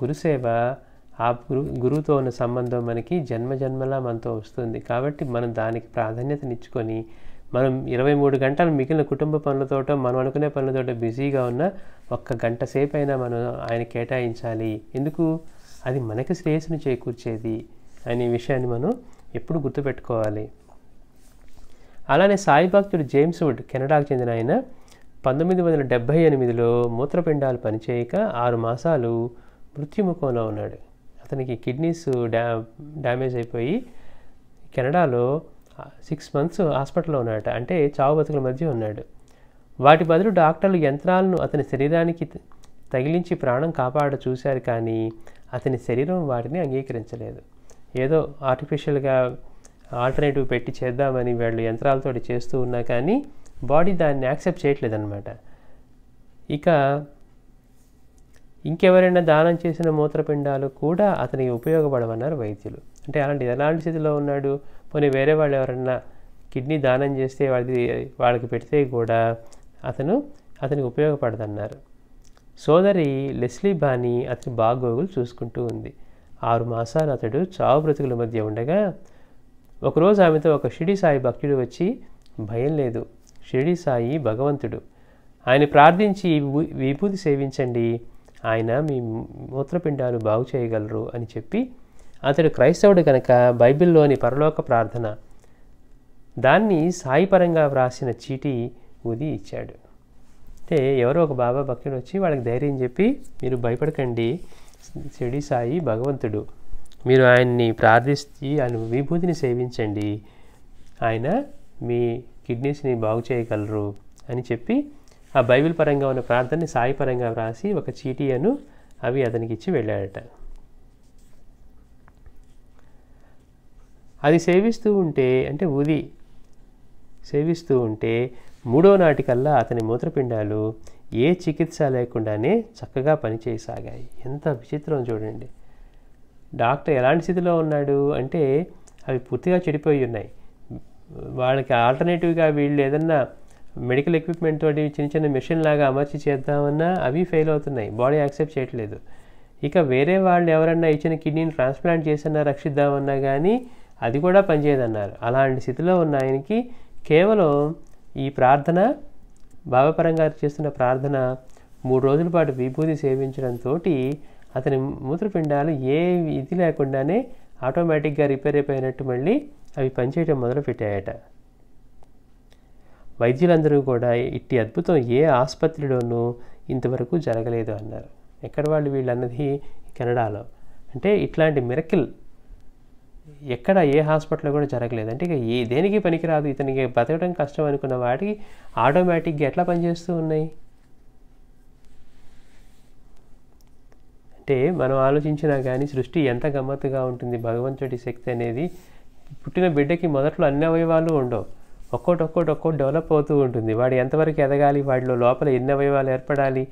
గురుసేవ ఆ గురువుతో ఉన్న సంబంధం మనకి జన్మలా మనతో వస్తుంది. కాబట్టి మనం దానికి ప్రాధాన్యతనిచ్చుకొని మనం 23 గంటలు మిగిలిన కుటుంబ పనులతోటో మనం అనుకునే పనులతోటో బిజీగా ఉన్న 1 గంట సేపు అయినా మనం ఆయన కేటాయించాలి. ఎందుకు? అది మనకి శ్రేయస్సును చేకూర్చేది అనే విషయాన్ని మనం ఎప్పుడు గుర్తుపెట్టుకోవాలి. అలానే సాయి భక్తుడు జేమ్స్ వుడ్, కెనడాకు చెందిన ఆయన 1978లో మూత్రపిండాలు పనిచేయక 6 మాసాలు మృత్యుముఖంలో ఉన్నాడు. అతనికి కిడ్నీస్ డ్యామేజ్ అయిపోయి కెనడాలో 6 months హాస్పిటల్లో ఉన్నాడట. అంటే చావు బతుకుల మధ్య ఉన్నాడు. వాటి బదులు డాక్టర్లు యంత్రాలను అతని శరీరానికి తగిలించి ప్రాణం కాపాడ చూశారు, కానీ అతని శరీరం వాటిని అంగీకరించలేదు. ఏదో ఆర్టిఫిషియల్గా ఆల్టర్నేటివ్ పెట్టి చేద్దామని వీళ్ళు యంత్రాలతో చేస్తూ ఉన్నా కానీ బాడీ దాన్ని యాక్సెప్ట్ చేయట్లేదన్నమాట. ఇక ఇంకెవరైనా దానం చేసిన మూత్రపిండాలు కూడా అతనికి ఉపయోగపడమన్నారు వైద్యులు. అంటే ఎలాంటి స్థితిలో ఉన్నాడు? పోనీ వేరే వాళ్ళు ఎవరన్నా కిడ్నీ దానం చేస్తే వాళ్ళకి పెడితే కూడా అతనికి ఉపయోగపడదన్నారు. సోదరి లెస్లీ బానీ అతని బాగోగులు చూసుకుంటూ ఉంది. 6 మాసాలు అతడు చావు బ్రతుకుల మధ్య ఉండగా ఒకరోజు ఆమెతో ఒక షిరిడి సాయి భక్తుడు వచ్చి, భయం లేదు, షిరిడి సాయి భగవంతుడు, ఆయన ప్రార్థించి విభూతి సేవించండి, ఆయన మీ మూత్రపిండాలు బాగు చేయగలరు అని చెప్పి, అతడు క్రైస్తవుడు కనుక బైబిల్లోని పరలోక ప్రార్థన దాన్ని సాయి పరంగా వ్రాసిన చీటీ ఊది ఇచ్చాడు. అంటే ఎవరో ఒక బాబా భక్తుడు వచ్చి వాళ్ళకి ధైర్యం చెప్పి, మీరు భయపడకండి, షిరిడి సాయి భగవంతుడు, మీరు ఆయన్ని ప్రార్థిస్తే ఆయన విభూతిని సేవించండి, ఆయన మీ కిడ్నీస్ని బాగు చేయగలరు అని చెప్పి ఆ బైబిల్ పరంగా ఉన్న ప్రార్థనని సాయి పరంగా వ్రాసి ఒక చీటీ అవి అతనికి ఇచ్చి వెళ్ళాడట. అది సేవిస్తూ ఉంటే, అంటే ఊది సేవిస్తూ ఉంటే 3వ నాటికల్లా అతని మూత్రపిండాలు ఏ చికిత్స లేకుండానే చక్కగా పనిచేయసాగాయి. ఎంత విచిత్రం చూడండి. డాక్టర్ ఎలాంటి స్థితిలో ఉన్నాడు అంటే అవి పూర్తిగా చెడిపోయి ఉన్నాయి. వాళ్ళకి ఆల్టర్నేటివ్గా వీళ్ళు ఏదన్నా మెడికల్ ఎక్విప్మెంట్ తోటి చిన్న మెషిన్ లాగా అమర్చి చేద్దామన్నా అవి ఫెయిల్ అవుతున్నాయి, బాడీ యాక్సెప్ట్ చేయట్లేదు. ఇక వేరే వాళ్ళు ఎవరన్నా ఇచ్చిన కిడ్నీని ట్రాన్స్ప్లాంట్ చేసన్నా రక్షిద్దామన్నా కానీ అది కూడా పనిచేయదన్నారు. అలాంటి స్థితిలో ఉన్న ఆయనకి కేవలం ఈ ప్రార్థన, భావపరంగా చేస్తున్న ప్రార్థన 3 రోజుల పాటు విభూతి సేవించడంతో అతని మూత్రపిండాలు ఏ ఇది లేకుండానే ఆటోమేటిక్గా రిపేర్ అయిపోయినట్టు మళ్ళీ అవి పనిచేయడం మొదలుపెట్టాయట. వైద్యులందరూ కూడా ఇట్టి అద్భుతం ఏ ఆసుపత్రిలోనూ ఇంతవరకు జరగలేదు అన్నారు. ఎక్కడ వాళ్ళు వీళ్ళు అన్నది కెనడాలో. అంటే ఇట్లాంటి మిరకిల్ ఎక్కడ ఏ హాస్పిటల్లో కూడా జరగలేదు. అంటే ఇక దేనికి పనికిరాదు, ఇతనికి బతకడం కష్టం అనుకున్న వాటికి ఆటోమేటిక్గా ఎట్లా పనిచేస్తూ ఉన్నాయి. అంటే మనం ఆలోచించినా కానీ సృష్టి ఎంత గమ్మత్తుగా ఉంటుంది. భగవంతుడి శక్తి అనేది పుట్టిన బిడ్డకి మొదట్లో అన్ని అవయవాలు ఉండవు, ఒక్కోటి డెవలప్ అవుతూ ఉంటుంది. వాడు ఎంతవరకు ఎదగాలి, వాడిలో లోపల ఎన్ని అవయవాలు ఏర్పడాలి,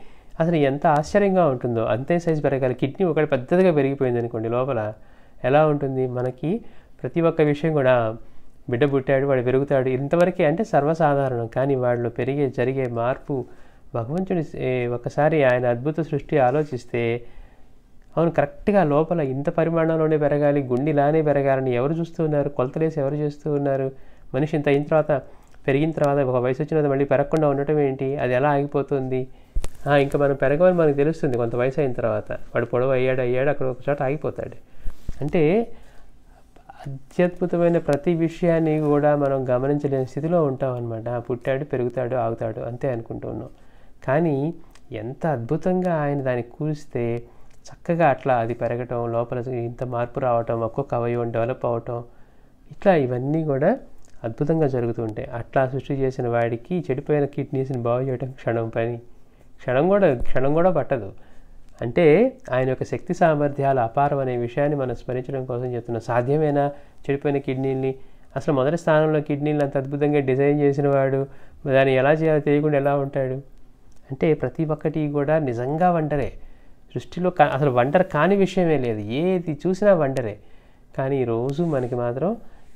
అసలు ఎంత ఆశ్చర్యంగా ఉంటుందో. అంతే సైజు పెరగాలి. కిడ్నీ ఒకటి పెద్దదిగా పెరిగిపోయింది అనుకోండి, లోపల ఎలా ఉంటుంది. మనకి ప్రతి ఒక్క విషయం కూడా బిడ్డ పుట్టాడు, వాడు పెరుగుతాడు, ఇంతవరకే అంటే సర్వసాధారణం. కానీ వాడిలో జరిగే మార్పు భగవంతుడి ఒకసారి ఆయన అద్భుత సృష్టి ఆలోచిస్తే, అవును కరెక్ట్గా లోపల ఇంత పరిమాణంలోనే పెరగాలి, గుండెలానే పెరగాలని ఎవరు చూస్తూ ఉన్నారు? కొలతలేసి ఎవరు చేస్తూ ఉన్నారు? మనిషి ఇంత అయిన తర్వాత, పెరిగిన తర్వాత, ఒక వయసు వచ్చిన తర్వాత మళ్ళీ పెరగకుండా ఉండటం ఏంటి? అది ఎలా ఆగిపోతుంది? ఇంకా మనం పెరగమని మనకు తెలుస్తుంది కొంత వయసు అయిన తర్వాత. వాడు పొడవు అయ్యాడు అక్కడ ఒక చోట ఆగిపోతాడు. అంటే అత్యద్భుతమైన ప్రతి విషయాన్ని కూడా మనం గమనించలేని స్థితిలో ఉంటాం అనమాట. పుట్టాడు, పెరుగుతాడు, ఆగుతాడు అంతే అనుకుంటూ ఉన్నాం. కానీ ఎంత అద్భుతంగా ఆయన దాన్ని కూలిస్తే చక్కగా అట్లా అది పెరగటం, లోపల ఇంత మార్పు రావటం, ఒక్కొక్క అవయవం డెవలప్ అవ్వటం, ఇట్లా ఇవన్నీ కూడా అద్భుతంగా జరుగుతూ ఉంటాయి. అట్లా సృష్టి చేసిన వాడికి చెడిపోయిన కిడ్నీస్ని బాగు చేయడం క్షణం కూడా పట్టదు. అంటే ఆయన యొక్క శక్తి సామర్థ్యాలు అపారం అనే విషయాన్ని మనం స్మరించడం కోసం చెప్తున్నాం. సాధ్యమేనా చెడిపోయిన కిడ్నీల్ని? అసలు మొదటి స్థానంలో కిడ్నీలు అంత అద్భుతంగా డిజైన్ చేసిన వాడు దాన్ని ఎలా చేయాలో తెలియకుండా ఎలా ఉంటాడు? అంటే ప్రతి ఒక్కటి కూడా నిజంగా వండరే. సృష్టిలో అసలు వండర్ కాని విషయమే లేదు. ఏది చూసినా వండరే. కానీ ఈరోజు మనకి మాత్రం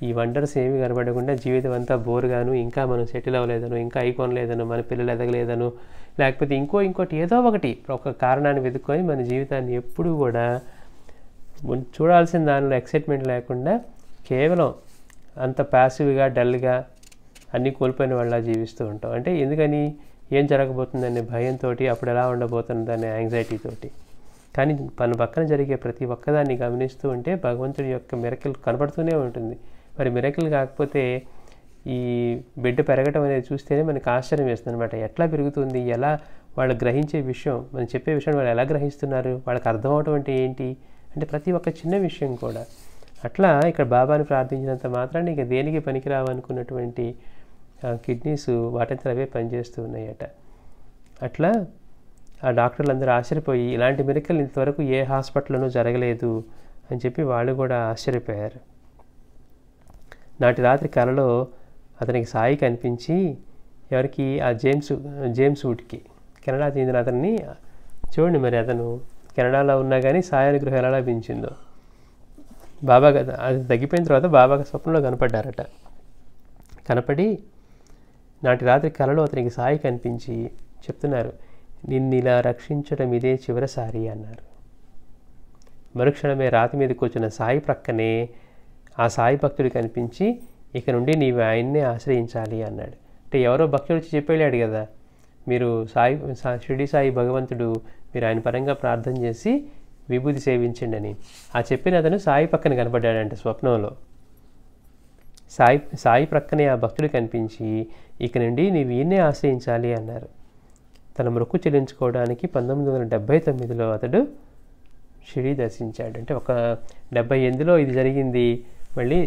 ఈ వండర్స్ ఏమీ కనబడకుండా జీవితం అంతా బోర్గాను, ఇంకా మనం సెటిల్ అవ్వలేదను, ఇంకా ఐకొనలేదను, మన పిల్లలు ఎదగలేదను, లేకపోతే ఇంకోటి ఏదో ఒకటి ఒక కారణాన్ని వెతుక్కొని మన జీవితాన్ని ఎప్పుడూ కూడా చూడాల్సిన దానిలో ఎక్సైట్మెంట్ లేకుండా కేవలం అంత ప్యాసివ్గా, డల్గా అన్నీ కోల్పోయిన వాళ్ళ జీవిస్తూ ఉంటాం. అంటే ఎందుకని? ఏం జరగబోతుందనే భయంతో, అప్పుడు ఎలా ఉండబోతుందనే యాంగ్జైటీతోటి. కానీ మన పక్కన జరిగే ప్రతి ఒక్కదాన్ని గమనిస్తూ ఉంటే భగవంతుడి యొక్క మిరకిల్ కనపడుతూనే ఉంటుంది. మరి మిరకిల్ కాకపోతే ఈ బిడ్డ పెరగటం అనేది చూస్తేనే మనకు ఆశ్చర్యం వేస్తుంది అనమాట. ఎట్లా పెరుగుతుంది, ఎలా వాళ్ళు గ్రహించే విషయం, మనం చెప్పే విషయం వాళ్ళు ఎలా గ్రహిస్తున్నారు, వాళ్ళకి అర్థం అవటం అంటే ఏంటి అంటే ప్రతి ఒక్క చిన్న విషయం కూడా. అట్లా ఇక్కడ బాబాని ప్రార్థించినంత మాత్రాన్ని ఇక దేనికి పనికిరావనుకున్నటువంటి కిడ్నీస్ వాటంతా అవే పనిచేస్తూ ఉన్నాయట. అట్లా ఆ డాక్టర్లు అందరూ ఆశ్చర్యపోయి ఇలాంటి మిరకల్ ఇంతవరకు ఏ హాస్పిటల్లోనూ జరగలేదు అని చెప్పి వాళ్ళు కూడా ఆశ్చర్యపోయారు. నాటి రాత్రి కలలో అతనికి సాయి కనిపించి, ఎవరికి? ఆ జేమ్స్ వుడ్కి, కెనడా చెందిన అతన్ని. చూడండి మరి అతను కెనడాలో ఉన్నా కానీ సాయి అనుగ్రహం ఎలా లభించిందో. బాబా అది తగ్గిపోయిన తర్వాత బాబా స్వప్నంలో కనపడ్డారట. కనపడి నాటి రాత్రి కలలో అతనికి సాయి కనిపించి చెప్తున్నారు, నిన్ను ఇలా రక్షించడం ఇదే చివరిసారి అన్నారు. మరుక్షణమే రాతి మీద కూర్చున్న సాయి ప్రక్కనే ఆ సాయి భక్తుడు కనిపించి, ఇక నుండి నీవు ఆయన్నే ఆశ్రయించాలి అన్నాడు. అంటే ఎవరో భక్తుడు వచ్చి చెప్పేళ్ళాడు కదా, మీరు షిరిడి సాయి భగవంతుడు, మీరు ఆయన పరంగా ప్రార్థన చేసి విభూతి సేవించండి అని. ఆ చెప్పిన అతను సాయి పక్కన కనపడ్డాడంటే స్వప్నంలో. సాయి ప్రక్కనే ఆ భక్తుడు కనిపించి, ఇక నుండి నీవు ఈయన్నే ఆశ్రయించాలి అన్నారు. తన మొక్కు చెల్లించుకోవడానికి 1979లో అతడు షిరిడి దర్శించాడు. అంటే ఒక 78లో ఇది జరిగింది, మళ్ళీ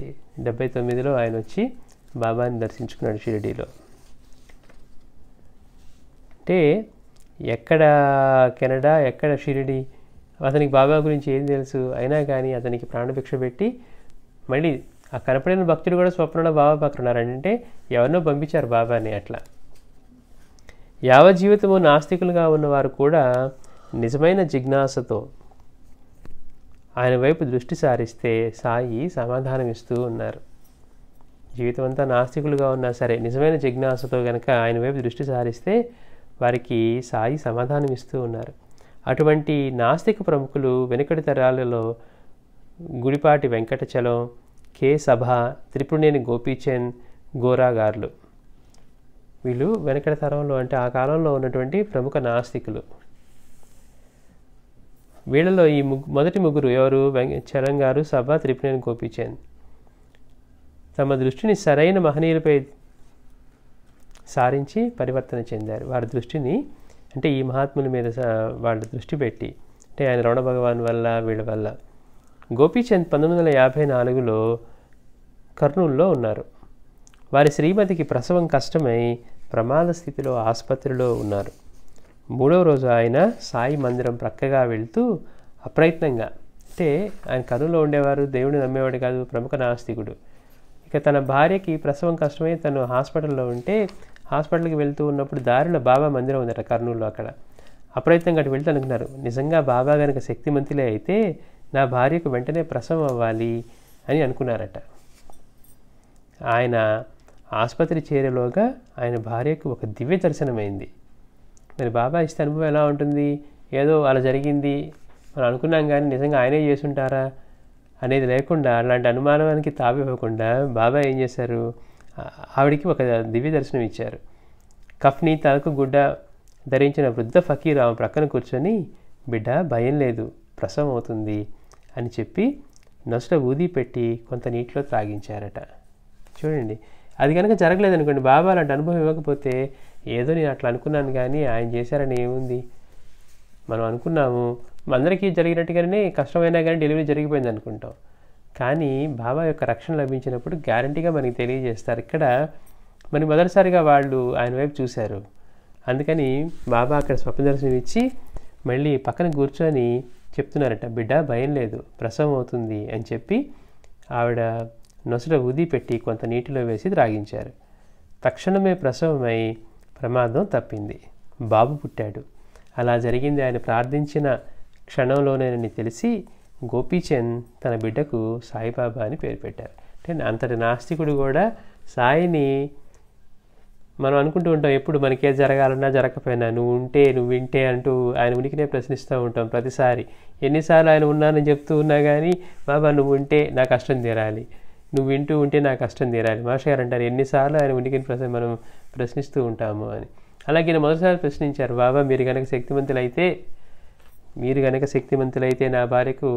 79లో ఆయన వచ్చి బాబాని దర్శించుకున్నాడు షిరిడీలో. అంటే ఎక్కడ కెనడా, ఎక్కడ షిరిడి, అతనికి బాబా గురించి ఏం తెలుసు? అయినా కానీ అతనికి ప్రాణభిక్ష పెట్టి మళ్ళీ ఆ కనపడిన భక్తుడు కూడా స్వప్నంలో బాబా పక్కన ఉన్నారంటే ఎవరినో పంపించారు బాబాని. అట్లా యావజ్జీవితము నాస్తికులుగా ఉన్నవారు కూడా నిజమైన జిజ్ఞాసతో ఆయన వైపు దృష్టి సారిస్తే సాయి సమాధానం ఇస్తూ ఉన్నారు. జీవితం అంతా నాస్తికులుగా ఉన్నా సరే నిజమైన జిజ్ఞాసతో కనుక ఆయన వైపు దృష్టి సారిస్తే వారికి సాయి సమాధానం ఇస్తూ ఉన్నారు. అటువంటి నాస్తిక ప్రముఖులు వెనుకటి తరాలలో గుడిపాటి వెంకటచలం, కె సభ, త్రిపురనేని గోపీచంద్, గోరాగార్లు. వీళ్ళు వెనకటి తరంలో అంటే ఆ కాలంలో ఉన్నటువంటి ప్రముఖ నాస్తికులు. వీళ్ళలో ఈ మొదటి ముగ్గురు ఎవరు? చలం గారు, సభ, త్రిపురనేని గోపీచంద్ తమ దృష్టిని సరైన మహనీయులపై సారించి పరివర్తన చెందారు. వారి దృష్టిని అంటే ఈ మహాత్ముల మీద వాళ్ళ దృష్టి పెట్టి, అంటే ఆయన రమణ భగవాన్ వల్ల, వీళ్ళ వల్ల. గోపీచంద్ 1954లో కర్నూలులో ఉన్నారు. వారి శ్రీమతికి ప్రసవం కష్టమై ప్రమాద స్థితిలో ఆసుపత్రిలో ఉన్నారు. 3వ రోజు ఆయన సాయి మందిరం ప్రక్కగా వెళ్తూ అప్రయత్నంగా, అంటే ఆయన కర్నూలులో ఉండేవారు, దేవుడిని నమ్మేవాడు కాదు, ప్రముఖ నాస్తికుడు. ఇక తన భార్యకి ప్రసవం కష్టమై తను హాస్పిటల్లో ఉంటే హాస్పిటల్కి వెళ్తూ ఉన్నప్పుడు దారిలో బాబా మందిరం ఉందట కర్నూలులో. అక్కడ అప్రయత్నంగా అటు వెళ్తూ అనుకున్నారు, నిజంగా బాబా కనుక శక్తిమంతులే అయితే నా భార్యకు వెంటనే ప్రసవం అవ్వాలి అని అనుకున్నారట. ఆయన ఆసుపత్రి చేరేలోగా ఆయన భార్యకు ఒక దివ్య దర్శనమైంది. మరి బాబా ఇస్తే అనుభవం ఎలా ఉంటుంది? ఏదో అలా జరిగింది మనం అనుకున్నాం కానీ నిజంగా ఆయనే చేసుంటారా అనేది లేకుండా, అలాంటి అనుమానానికి తావివ్వకుండా బాబా ఏం చేశారు? ఆవిడికి ఒక దివ్య దర్శనం ఇచ్చారు. కఫ్ని, తలకు గుడ్డ ధరించిన వృద్ధ ఫకీర్ ఆమె ప్రక్కన కూర్చొని, బిడ్డ భయం లేదు, ప్రసవం అవుతుంది అని చెప్పి నొసట ఊది పెట్టి కొంత నీటిలో త్రాగించారట. చూడండి, అది కనుక జరగలేదనుకోండి, బాబా అలాంటి అనుభవం ఇవ్వకపోతే ఏదో నేను అట్లా అనుకున్నాను కానీ ఆయన చేశారని ఏముంది, మనం అనుకున్నాము అందరికీ జరిగినట్టుగానే కష్టమైనా కానీ డెలివరీ జరిగిపోయింది అనుకుంటాం. కానీ బాబా యొక్క రక్షణ లభించినప్పుడు గ్యారంటీగా మనకి తెలియజేస్తారు. ఇక్కడ మరి మొదటిసారిగా వాళ్ళు ఆయన వైపు చూశారు. అందుకని బాబా అక్కడ స్వప్న దర్శనం ఇచ్చి మళ్ళీ పక్కన కూర్చొని చెప్తున్నారట, బిడ్డ భయం లేదు, ప్రసవం అవుతుంది అని చెప్పి ఆవిడ నొసట ఊది పెట్టి కొంత నీటిలో వేసి త్రాగించారు. తక్షణమే ప్రసవమై ప్రమాదం తప్పింది, బాబు పుట్టాడు. అలా జరిగింది ఆయన ప్రార్థించిన క్షణంలోనేనని తెలిసి గోపీచంద్ తన బిడ్డకు సాయిబాబా అని పేరు పెట్టారు. అంటే అంతటి నాస్తికుడు కూడా సాయిని మనం అనుకుంటూ ఉంటాం, ఎప్పుడు మనకే జరగాలన్నా జరగకపోయినా నువ్వు వింటే అంటూ ఆయన ఉనికినే ప్రశ్నిస్తూ ఉంటాం ప్రతిసారి. ఎన్నిసార్లు ఆయన ఉన్నానని చెప్తూ ఉన్నా కానీ, బాబా నువ్వు ఉంటే నా కష్టం తీరాలి, నువ్వు వింటూ ఉంటే నా కష్టం తీరాలి. మాస్టర్ గారు అంటారు, ఎన్నిసార్లు ఆయన ఉనికిని మనం ప్రశ్నిస్తూ ఉంటాము అని. అలాగే నేను మొదటిసారి ప్రశ్నించారు, బాబా మీరు కనుక శక్తిమంతులైతే నా భార్యకు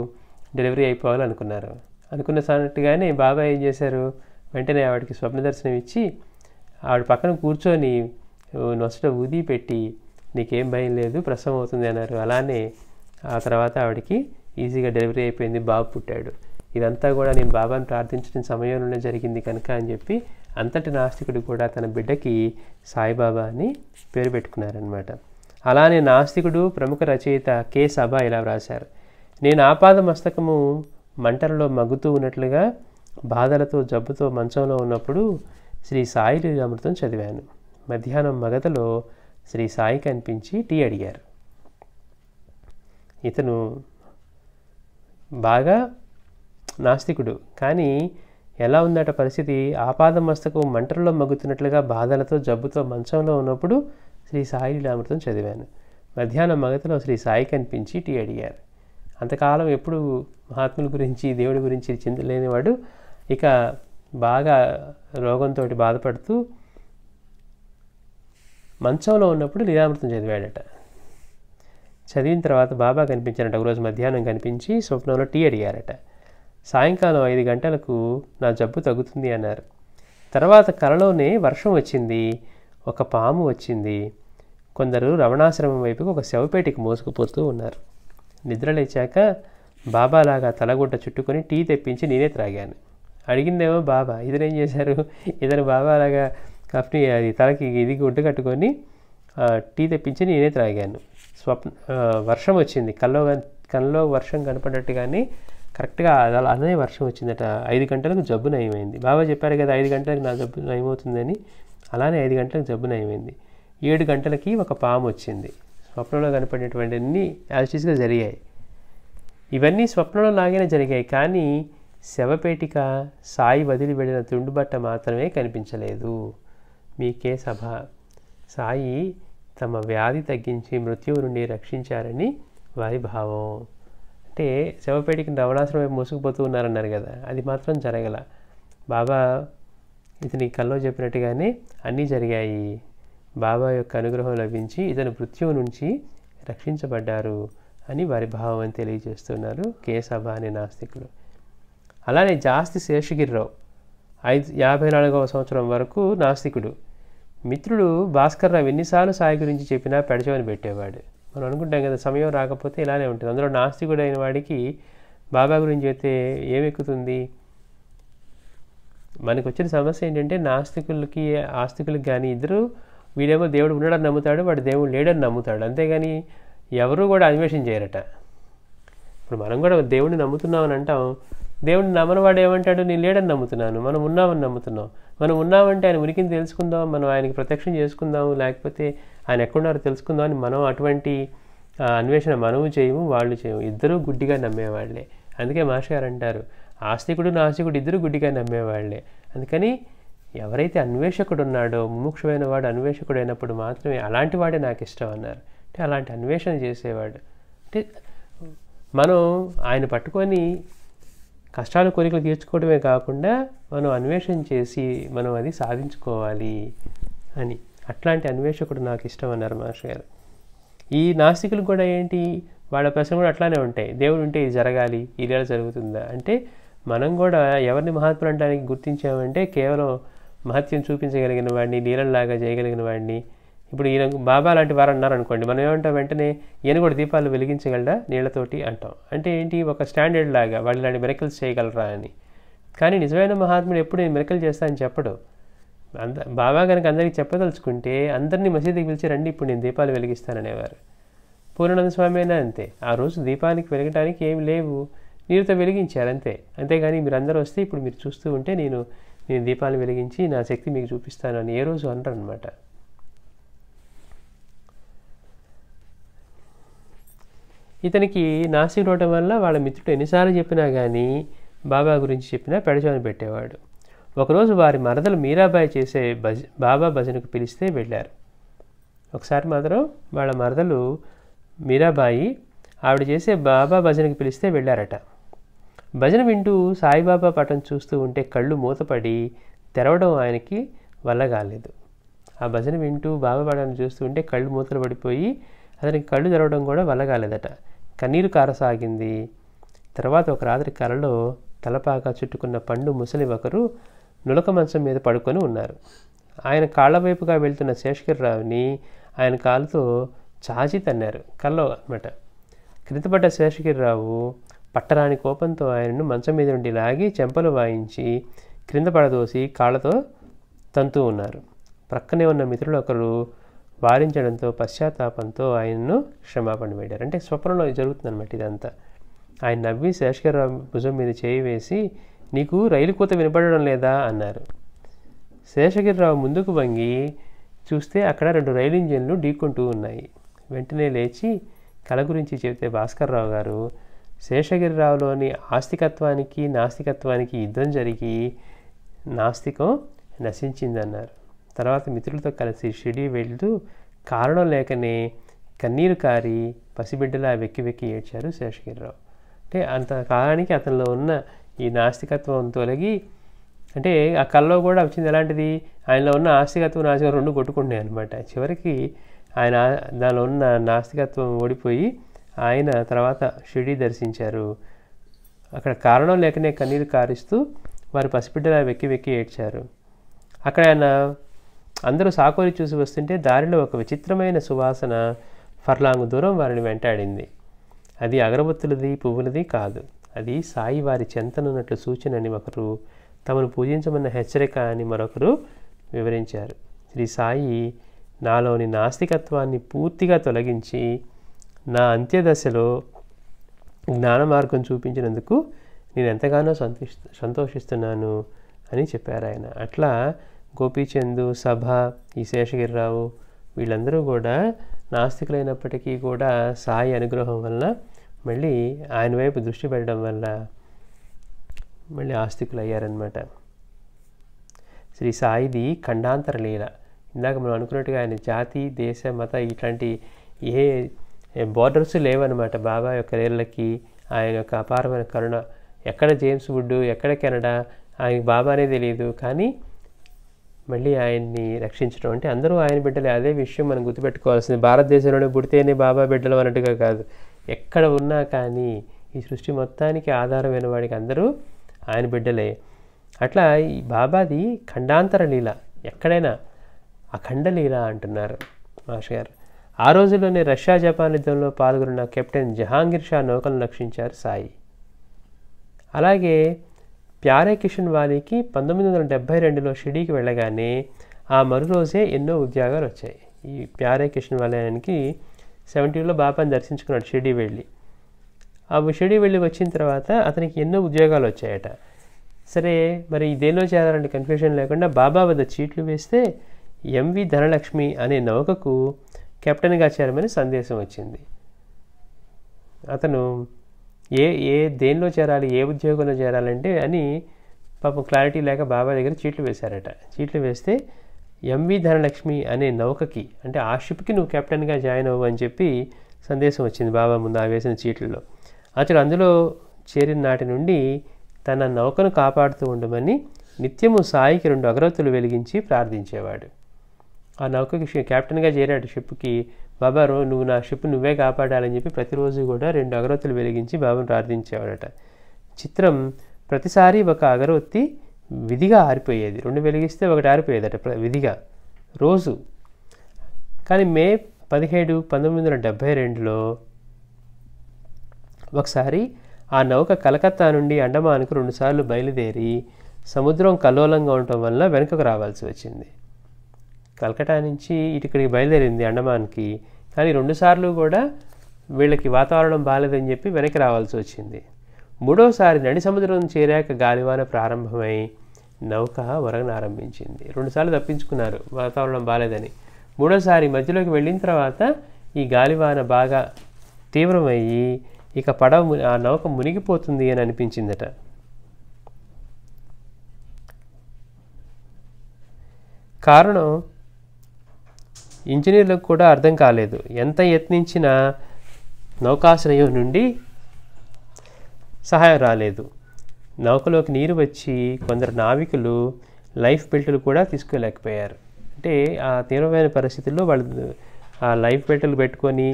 డెలివరీ అయిపోవాలనుకున్నారు. అనుకున్న సానట్టుగానే బాబా ఏం చేశారు, వెంటనే ఆవిడకి స్వప్న దర్శనం ఇచ్చి ఆవిడ పక్కన కూర్చొని నొసట ఊది పెట్టి నీకేం భయం లేదు, ప్రసవం అవుతుంది అన్నారు. అలానే ఆ తర్వాత ఆవిడకి ఈజీగా డెలివరీ అయిపోయింది, బాబు పుట్టాడు. ఇదంతా కూడా నేను బాబాని ప్రార్థించిన సమయంలోనే జరిగింది కనుక అని చెప్పి అంతటి నాస్తికుడు కూడా తన బిడ్డకి సాయిబాబా అని పేరు పెట్టుకున్నారనమాట. అలానే నాస్తికుడు ప్రముఖ రచయిత కె సభ ఇలా వ్రాశారు, నేను ఆపాద మస్తకము మంటలలో మగ్గుతూ ఉన్నట్లుగా బాధలతో జబ్బుతో మంచంలో ఉన్నప్పుడు శ్రీ సాయి లీలామృతం చదివాను. మధ్యాహ్నం మగతలో శ్రీ సాయి కనిపించి టీ అడిగారు. ఇతను బాగా నాస్తికుడు, కానీ ఎలా ఉందట పరిస్థితి, ఆపాద మస్తకం మంటల్లో మగ్గుతున్నట్లుగా బాధలతో జబ్బుతో మంచంలో ఉన్నప్పుడు శ్రీ సాయి లీలామృతం చదివాను. మధ్యాహ్నం మగతలో శ్రీ సాయి కనిపించి టీ అడిగారు. అంతకాలం ఎప్పుడు మహాత్ముల గురించి దేవుడి గురించి చింతలేనివాడు ఇక బాగా రోగంతో బాధపడుతూ మంచంలో ఉన్నప్పుడు లీలామృతం చదివాడట. చదివిన తర్వాత బాబా కనిపించారట. ఒకరోజు మధ్యాహ్నం కనిపించి స్వప్నంలో టీ అడిగారట. సాయంకాలం 5 గంటలకు నా జబ్బు తగ్గుతుంది అన్నారు. తర్వాత కలలోనే వర్షం వచ్చింది, ఒక పాము వచ్చింది. కొందరు రమణాశ్రమం వైపుకు ఒక శవపేటికి మోసుకుపోతూ ఉన్నారు. నిద్ర లేచాక బాబాలాగా తలగుడ్డ చుట్టుకొని టీ తెప్పించి నేనే త్రాగాను. అడిగిందేమో బాబా, ఇతనేం చేశారు, ఇతను బాబాలాగా కఫ్ని అది తలకి ఇది గుడ్డ కట్టుకొని టీ తెప్పించి నేనే త్రాగాను. వర్షం వచ్చింది, కల్లో వర్షం కనపడట్టుగానే కరెక్ట్గా అలానే వర్షం వచ్చిందట. 5 గంటలకు జబ్బు నయమైంది. బాబా చెప్పారు కదా 5 గంటలకు నా జబ్బు నయమవుతుందని. అలానే 5 గంటలకు జబ్బు నయమైంది. 7 గంటలకి ఒక పాము వచ్చింది. స్వప్నంలో కనపడినటువంటి అన్నీ యాజిటీస్గా జరిగాయి. ఇవన్నీ స్వప్నంలో లాగానే జరిగాయి, కానీ శవపేటిక, సాయి వదిలి వెళ్ళిన తుండుబట్ట మాత్రమే కనిపించలేదు. మీకే సభ, సాయి తమ వ్యాధి తగ్గించి మృత్యువు నుండి రక్షించారని వారి భావం. అంటే శవపేటికి రవణాశ్రమం మోసుకుపోతూ ఉన్నారన్నారు కదా, అది మాత్రం జరగల. బాబా ఇతని కల్లో చెప్పినట్టుగానే అన్నీ జరిగాయి. బాబా యొక్క అనుగ్రహం లభించి ఇతను మృత్యువు నుంచి రక్షించబడ్డారు అని వారి భావం అని తెలియజేస్తున్నారు కే సభ అనే నాస్తికులు. అలానే జాస్తి శేషగిరిరావు 54వ సంవత్సరం వరకు నాస్తికుడు. మిత్రుడు భాస్కర్రావు ఎన్నిసార్లు సాయి గురించి చెప్పినా పెడచవని పెట్టేవాడు. మనం అనుకుంటాం కదా సమయం రాకపోతే ఇలానే ఉంటుంది. అందులో నాస్తికుడు అయిన వాడికి బాబా గురించి అయితే ఏమెక్కుతుంది. మనకు వచ్చిన సమస్య ఏంటంటే నాస్తికులకి ఆస్తికులకి కానీ ఇద్దరు, వీడేమో దేవుడు ఉన్నాడని నమ్ముతాడు, వాడు దేవుడు లేడని నమ్ముతాడు. అంతేగాని ఎవరు కూడా అన్వేషణ చేయరట. ఇప్పుడు మనం కూడా దేవుడిని నమ్ముతున్నామని అంటాం, దేవుడిని నమ్మనవాడు ఏమంటాడు, నేను లేడని నమ్ముతున్నాను. మనం ఉన్నామని నమ్ముతున్నాం. మనం ఉన్నామంటే ఆయన ఉనికిని తెలుసుకుందాం, మనం ఆయనకి ప్రత్యక్షం చేసుకుందాము, లేకపోతే ఆయన ఎక్కడున్నారో తెలుసుకుందాం అని మనం అటువంటి అన్వేషణ మనము చేయము, వాళ్ళు చేయము. ఇద్దరూ గుడ్డిగా నమ్మేవాళ్లే. అందుకే మాస్టర్ గారు అంటారు, ఆస్తికుడు నాస్తికుడు ఇద్దరు గుడ్డిగా నమ్మేవాళ్లే. అందుకని ఎవరైతే అన్వేషకుడు ఉన్నాడో, ముముక్షమైన వాడు అన్వేషకుడు అయినప్పుడు మాత్రమే అలాంటి వాడే నాకు ఇష్టం అన్నారు. అంటే అలాంటి అన్వేషణ చేసేవాడు. అంటే మనం ఆయన పట్టుకొని కష్టాలు కోరికలు తీర్చుకోవడమే కాకుండా మనం అన్వేషణ చేసి మనం అది సాధించుకోవాలి అని, అట్లాంటి అన్వేషకుడు నాకు ఇష్టం అన్నారు మాస్టర్ గారు. ఈ నాస్తికులు కూడా ఏంటి, వాళ్ళ ప్రశ్న కూడా అట్లానే ఉంటాయి. దేవుడు ఉంటే ఇది జరగాలి, ఇది ఎలా జరుగుతుందా అంటే, మనం కూడా ఎవరిని మహాత్ములు అనడానికి గుర్తించామంటే కేవలం మహత్యం చూపించగలిగిన వాడిని, లీలలాగా చేయగలిగిన వాడిని. ఇప్పుడు ఈయన బాబా లాంటి వారు అన్నారు అనుకోండి, మనం ఏమంటాం వెంటనే, ఈయన కూడా దీపాలు వెలిగించగలడా నీళ్లతోటి అంటాం. అంటే ఏంటి, ఒక స్టాండర్డ్ లాగా వాళ్ళు ఇలాంటి మిరకల్స్ చేయగలరా అని. కానీ నిజమైన మహాత్ముడు ఎప్పుడు నేను మిరకల్ చేస్తా అని చెప్పడు. బాబా కనుక అందరికీ చెప్పదలుచుకుంటే అందరినీ మసీదుకి పిలిచి రండి ఇప్పుడు నేను దీపాలు వెలిగిస్తాననేవారు. పూర్ణానంద స్వామి అయినా అంతే, ఆ రోజు దీపానికి వెలగడానికి ఏమి లేవు, నీరుతో వెలిగించారు అంతే. అంతేగాని మీరు అందరూ వస్తే ఇప్పుడు మీరు చూస్తూ ఉంటే నేను దీపాలు వెలిగించి నా శక్తి మీకు చూపిస్తాను అని ఏ రోజు అనరు అనమాట. ఇతనికి నాస్తికుడు అవడం వల్ల వాళ్ళ మిత్రుడు ఎన్నిసార్లు చెప్పినా కానీ బాబా గురించి చెప్పినా పెడచవని పెట్టేవాడు. ఒకరోజు వారి మరదలు మీరాబాయి చేసే బాబా భజనకు పిలిస్తే వెళ్ళారు. ఒకసారి మాత్రం వాళ్ళ మరదలు మీరాబాయి ఆవిడ చేసే బాబా భజనకు పిలిస్తే వెళ్ళారట. భజన వింటూ సాయిబాబా పటం చూస్తూ ఉంటే కళ్ళు మూతపడి తెరవడం ఆయనకి వల్ల కాలేదు. ఆ భజన వింటూ బాబా పటాన్ని చూస్తూ ఉంటే కళ్ళు మూతలు పడిపోయి అతనికి కళ్ళు తెరవడం కూడా వల్ల కాలేదట. కన్నీరు కారసాగింది. తర్వాత ఒక రాత్రి కలలో తలపాక చుట్టుకున్న పండు ముసలి ఒకరు నులక మంచం మీద పడుకొని ఉన్నారు. ఆయన కాళ్ల వైపుగా వెళ్తున్న శేషగిరిరావుని ఆయన కాలుతో చాచి తన్నారు కల్లో అన్నమాట. క్రిందపడ్డ శేషగిరిరావు పట్టరాని కోపంతో ఆయనను మంచం మీద నుండి లాగి చెంపలు వాయించి క్రింద పడదోసి కాళ్లతో తంతూ ఉన్నారు. ప్రక్కనే ఉన్న మిత్రులు ఒకరు వారించడంతో పశ్చాత్తాపంతో ఆయనను క్షమాపణ వేడారు. అంటే స్వప్నంలో జరుగుతుందన్నమాట ఇదంతా. ఆయన నవ్వి శేషగిరిరావు భుజం మీద చేయి వేసి, నీకు రైలు కూత వినపడడం లేదా అన్నారు. శేషగిరిరావు ముందుకు వంగి చూస్తే అక్కడ 2 రైలు ఇంజిన్లు ఢీకొంటూ ఉన్నాయి. వెంటనే లేచి కళ గురించి చెబితే భాస్కర్రావు గారు, శేషగిరిరావులోని ఆస్తికత్వానికి నాస్తికత్వానికి యుద్ధం జరిగి నాస్తికం నశించిందన్నారు. తర్వాత మిత్రులతో కలిసి షిరిడీ వెళ్తూ కారణం లేకనే కన్నీరు కారి పసిబిడ్డలా వెక్కి వెక్కి ఏడ్చారు శేషగిరిరావు. అంటే అంత కాలానికి అతనిలో ఉన్న ఈ నాస్తికత్వం తొలగి, అంటే ఆ కల్లో కూడా వచ్చింది ఎలాంటిది, ఆయనలో ఉన్న ఆస్తికత్వం నాస్తికత్వం 2 కొట్టుకుంటున్నాయి అనమాట. చివరికి ఆయన దానిలో ఉన్న నాస్తికత్వం ఓడిపోయి ఆయన తర్వాత షిరిడీ దర్శించారు. అక్కడ కారణం లేకనే కన్నీరు కారిస్తూ వారి పసిబిడ్డలా వెక్కి వెక్కి ఏడ్చారు. అక్కడ ఆయన అందరూ సాకోరి చూసి వస్తుంటే దారిలో ఒక విచిత్రమైన సువాసన ఫర్లాంగు దూరం వారిని వెంటాడింది. అది అగరబత్తులది పువ్వులది కాదు, అది సాయి వారి చెంతనున్నట్లు సూచన అని ఒకరు, తమను పూజించమన్న హెచ్చరిక అని మరొకరు వివరించారు. శ్రీ సాయి నాలోని నాస్తికత్వాన్ని పూర్తిగా తొలగించి నా అంత్యదశలో జ్ఞాన మార్గం చూపించినందుకు నేను ఎంతగానో సంతోషిస్తున్నాను అని చెప్పారు ఆయన. అట్లా గోపీచంద్, సభ, ఈ శేషగిరిరావు వీళ్ళందరూ కూడా నాస్తికులైనప్పటికీ కూడా సాయి అనుగ్రహం వల్ల మళ్ళీ ఆయన వైపు దృష్టి పెట్టడం వల్ల మళ్ళీ ఆస్తికులు అయ్యారనమాట. శ్రీ సాయిది ఖండాంతర లీల. ఇందాక మనం అనుకున్నట్టుగా ఆయన జాతి, దేశ, మత ఇట్లాంటి ఏ బోర్డర్స్ లేవన్నమాట బాబా యొక్క లీలకి. ఆయన యొక్క అపారమైన కరుణ, ఎక్కడ జేమ్స్ వుడ్, ఎక్కడ కెనడా, ఆయన బాబానే తెలియదు, కానీ మళ్ళీ ఆయన్ని రక్షించడం. అంటే అందరూ ఆయన బిడ్డలే. అదే విషయం మనం గుర్తుపెట్టుకోవాల్సింది. భారతదేశంలోనే పుడితేనే బాబా బిడ్డలు అన్నట్టుగా కాదు, ఎక్కడ ఉన్నా కానీ ఈ సృష్టి మొత్తానికి ఆధారమైన వాడికి అందరూ ఆయన బిడ్డలే. అట్లా ఈ బాబాది ఖండాంతర లీల, ఎక్కడైనా అఖండ లీల అంటున్నారు మాస్టర్ గారు. ఆ రోజుల్లోనే రష్యా జపాన్ యుద్ధంలో పాల్గొన్న కెప్టెన్ జహాంగీర్ షా నౌకలను రక్షించారు సాయి. అలాగే ప్యారే కిషన్ వాలీకి 1972లో షిరిడీకి వెళ్ళగానే ఆ మరు రోజే ఎన్నో ఉద్యోగాలు వచ్చాయి. ఈ ప్యారే కిషన్ వాలీ ఆయనకి 70లో బాబాని దర్శించుకున్నాడు షిరిడీ వెళ్ళి. ఆ షిరిడీ వెళ్ళి వచ్చిన తర్వాత అతనికి ఎన్నో ఉద్యోగాలు వచ్చాయట. సరే, మరి దేనిలో చేరాలంటే కన్ఫ్యూషన్ లేకుండా బాబా వద్ద చీట్లు వేస్తే ఎంవి ధనలక్ష్మి అనే నౌకకు కెప్టెన్గా చేరమని సందేశం వచ్చింది. అతను దేనిలో చేరాలి, ఏ ఉద్యోగంలో చేరాలంటే అని పాపం క్లారిటీ లేక బాబా దగ్గర చీట్లు వేశారట. చీట్లు వేస్తే ఎంవి ధనలక్ష్మి అనే నౌకకి, అంటే ఆ షిప్కి నువ్వు కెప్టెన్గా జాయిన్ అవ్వు అని చెప్పి సందేశం వచ్చింది బాబా ముందు ఆ వేసిన చీట్లలో. అతడు అందులో చేరిన నాటి నుండి తన నౌకను కాపాడుతూ ఉండమని నిత్యము సాయికి 2 అగరొత్తులు వెలిగించి ప్రార్థించేవాడు. ఆ నౌకకి కెప్టెన్గా చేరాడు షిప్కి. బాబా నువ్వు నా షిప్ నువ్వే కాపాడాలని చెప్పి ప్రతిరోజు కూడా 2 అగరొత్తులు వెలిగించి బాబాను ప్రార్థించేవాడట. చిత్రం, ప్రతిసారి ఒక అగరొత్తి విధిగా ఆరిపోయేది. 2 వెలిగిస్తే 1 ఆరిపోయేదట విధిగా రోజు. కానీ మే 17, 1972లో ఒకసారి ఆ నౌక కలకత్తా నుండి అండమాన్కు 2 సార్లు బయలుదేరి సముద్రం కల్లోలంగా ఉండటం వల్ల వెనుకకు రావాల్సి వచ్చింది. కలకట్టా నుంచి ఇక్కడికి బయలుదేరింది అండమాన్కి. కానీ 2 సార్లు కూడా వీళ్ళకి వాతావరణం బాగాలేదని చెప్పి వెనక్కి రావాల్సి వచ్చింది. 3వసారి నడి సముద్రం చేరాక గాలివాన ప్రారంభమై నౌక ఒరగనారంభించింది. 2 సార్లు తప్పించుకున్నారు వాతావరణం బాగాలేదని. 3వసారి మధ్యలోకి వెళ్ళిన తర్వాత ఈ గాలివాన బాగా తీవ్రమయ్యి ఇక ఆ నౌక మునిగిపోతుంది అని అనిపించిందట. కారణం ఇంజనీర్లకు కూడా అర్థం కాలేదు. ఎంత యత్నించినా నౌకాశ్రయం నుండి సహాయం రాలేదు. నౌకలోకి నీరు వచ్చి కొందరు నావికులు లైఫ్ బెల్టులు కూడా తీసుకోలేకపోయారు. అంటే ఆ తీవ్రమైన పరిస్థితుల్లో వాళ్ళు ఆ లైఫ్ బెల్టులు పెట్టుకొని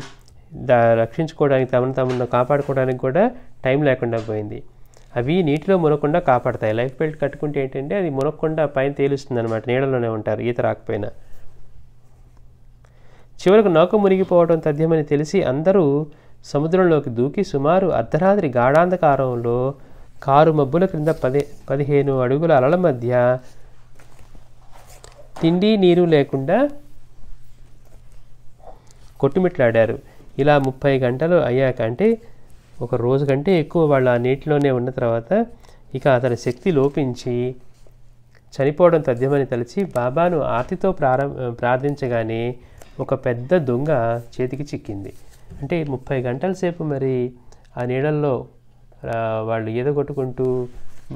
రక్షించుకోవడానికి తమను కాపాడుకోవడానికి కూడా టైం లేకుండా పోయింది. అవి నీటిలో మునగకుండా కాపాడతాయి. లైఫ్ బెల్ట్ కట్టుకుంటే ఏంటంటే అది మునగకుండా పైన తేలుస్తుంది అనమాట, నీళ్ళలోనే ఉంటారు ఈత రాకపోయినా. చివరకు నౌక మునిగిపోవడం తథ్యమని తెలిసి అందరూ సముద్రంలోకి దూకి సుమారు అర్ధరాత్రి గాఢాంధకారంలో కారు మబ్బుల క్రింద 15 అడుగుల అలల మధ్య తిండి నీరు లేకుండా కొట్టుమిట్లాడారు. ఇలా 30 గంటలు అయ్యాక, అంటే ఒక రోజు కంటే ఎక్కువ వాళ్ళు ఆ నీటిలోనే ఉన్న తర్వాత ఇక అతని శక్తి లోపించి చనిపోవడం తథ్యమని తలచి బాబాను ఆర్తితో ప్రార్థించగానే ఒక పెద్ద దొంగ చేతికి చిక్కింది. అంటే 30 గంటల సేపు మరి ఆ నీళ్ళల్లో వాళ్ళు ఈత కొట్టుకుంటూ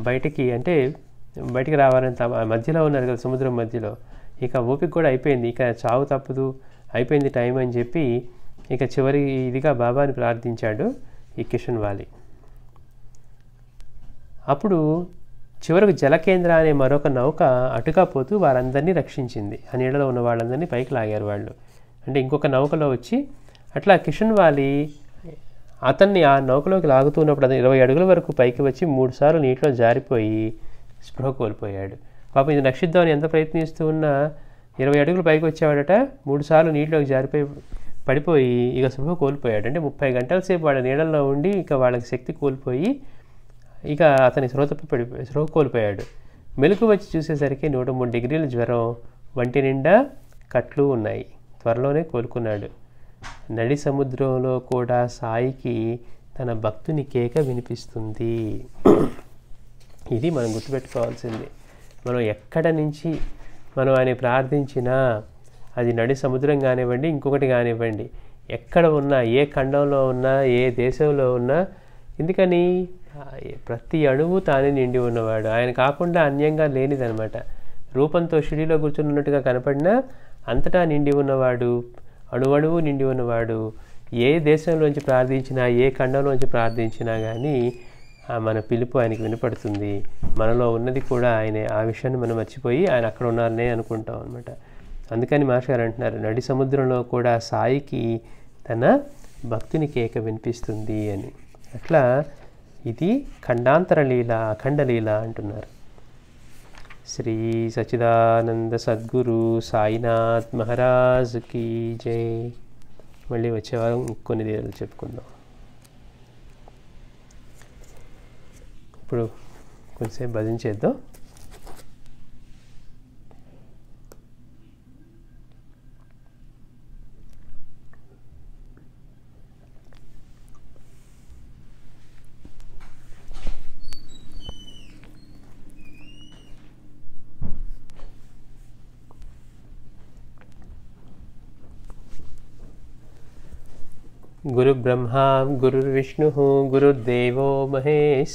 బయటికి రావాలని మధ్యలో ఉన్నారు కదా, సముద్రం మధ్యలో. ఇక ఓపిక కూడా అయిపోయింది, ఇక చావు తప్పదు, అయిపోయింది టైం అని చెప్పి ఇక చివరి ఇదిగా బాబాని ప్రార్థించాడు ఈ కిషన్ వాలి. అప్పుడు చివరకు జలకేంద్ర అనే మరొక నౌక అటుగా పోతూ వారందరినీ రక్షించింది. ఆ నీళ్ళలో ఉన్న వాళ్ళందరినీ పైకి లాగారు వాళ్ళు. అంటే ఇంకొక నౌకలో వచ్చి అట్లా కిషన్ వాలి అతన్ని ఆ నౌకలోకి లాగుతున్నప్పుడు అది 20 అడుగుల వరకు పైకి వచ్చి 3 సార్లు నీటిలో జారిపోయి స్పృహ కోల్పోయాడు. పాపం ఇది రక్షిద్దామని ఎంత ప్రయత్నిస్తూ ఉన్నా 20 అడుగులు పైకి వచ్చేవాడట, 3 సార్లు నీటిలోకి జారిపోయి పడిపోయి ఇక స్పృహ కోల్పోయాడు. అంటే 30 గంటల సేపు వాళ్ళ నీళ్ళల్లో ఉండి ఇక వాళ్ళకి శక్తి కోల్పోయి ఇక అతని స్పృహ కోల్పోయాడు. మెలకు వచ్చి చూసేసరికి 103 డిగ్రీల జ్వరం, వంటి నిండా కట్లు ఉన్నాయి. త్వరలోనే కోలుకున్నాడు. నడి సముద్రంలో కూడా సాయికి తన భక్తుని కేక వినిపిస్తుంది. ఇది మనం గుర్తుపెట్టుకోవాల్సింది. మనం ఎక్కడ నుంచి మనం ఆయన ప్రార్థించినా, అది నడి సముద్రం కానివ్వండి, ఇంకొకటి కానివ్వండి, ఎక్కడ ఉన్నా, ఏ ఖండంలో ఉన్నా, ఏ దేశంలో ఉన్నా, ఎందుకని ప్రతి అణువు తానే నిండి ఉన్నవాడు. ఆయన కాకుండా అన్యంగా లేనిదనమాట. రూపంతో షిడిలో కూర్చున్నట్టుగా కనపడినా అంతటా నిండి ఉన్నవాడు, అణువణువు నిండి ఉన్నవాడు. ఏ దేశంలోంచి ప్రార్థించినా, ఏ ఖండంలోంచి ప్రార్థించినా కానీ మన పిలుపు ఆయనకి వినపడుతుంది. మనలో ఉన్నది కూడా ఆయనే. ఆ విషయాన్ని మనం మర్చిపోయి ఆయన అక్కడ ఉన్నారనే అనుకుంటాం అనమాట. అందుకని మాస్టర్ గారు అంటున్నారు, నడి సముద్రంలో కూడా సాయికి తన భక్తుని కేక వినిపిస్తుంది అని. అట్లా ఇది ఖండాంతర లీల, అఖండ లీల అంటున్నారు. శ్రీ సచ్చిదానంద సద్గురు సాయినాథ్ మహారాజ్ కీ జై. మళ్ళీ వచ్చేవారం కొన్ని లీలలు చెప్పుకుందాం. ఇప్పుడు కొంచెంసేపు భజన చేద్దాం. గురు బ్రహ్మ గురుర్విష్ణు గురుర్దేవో మహేశ్వరः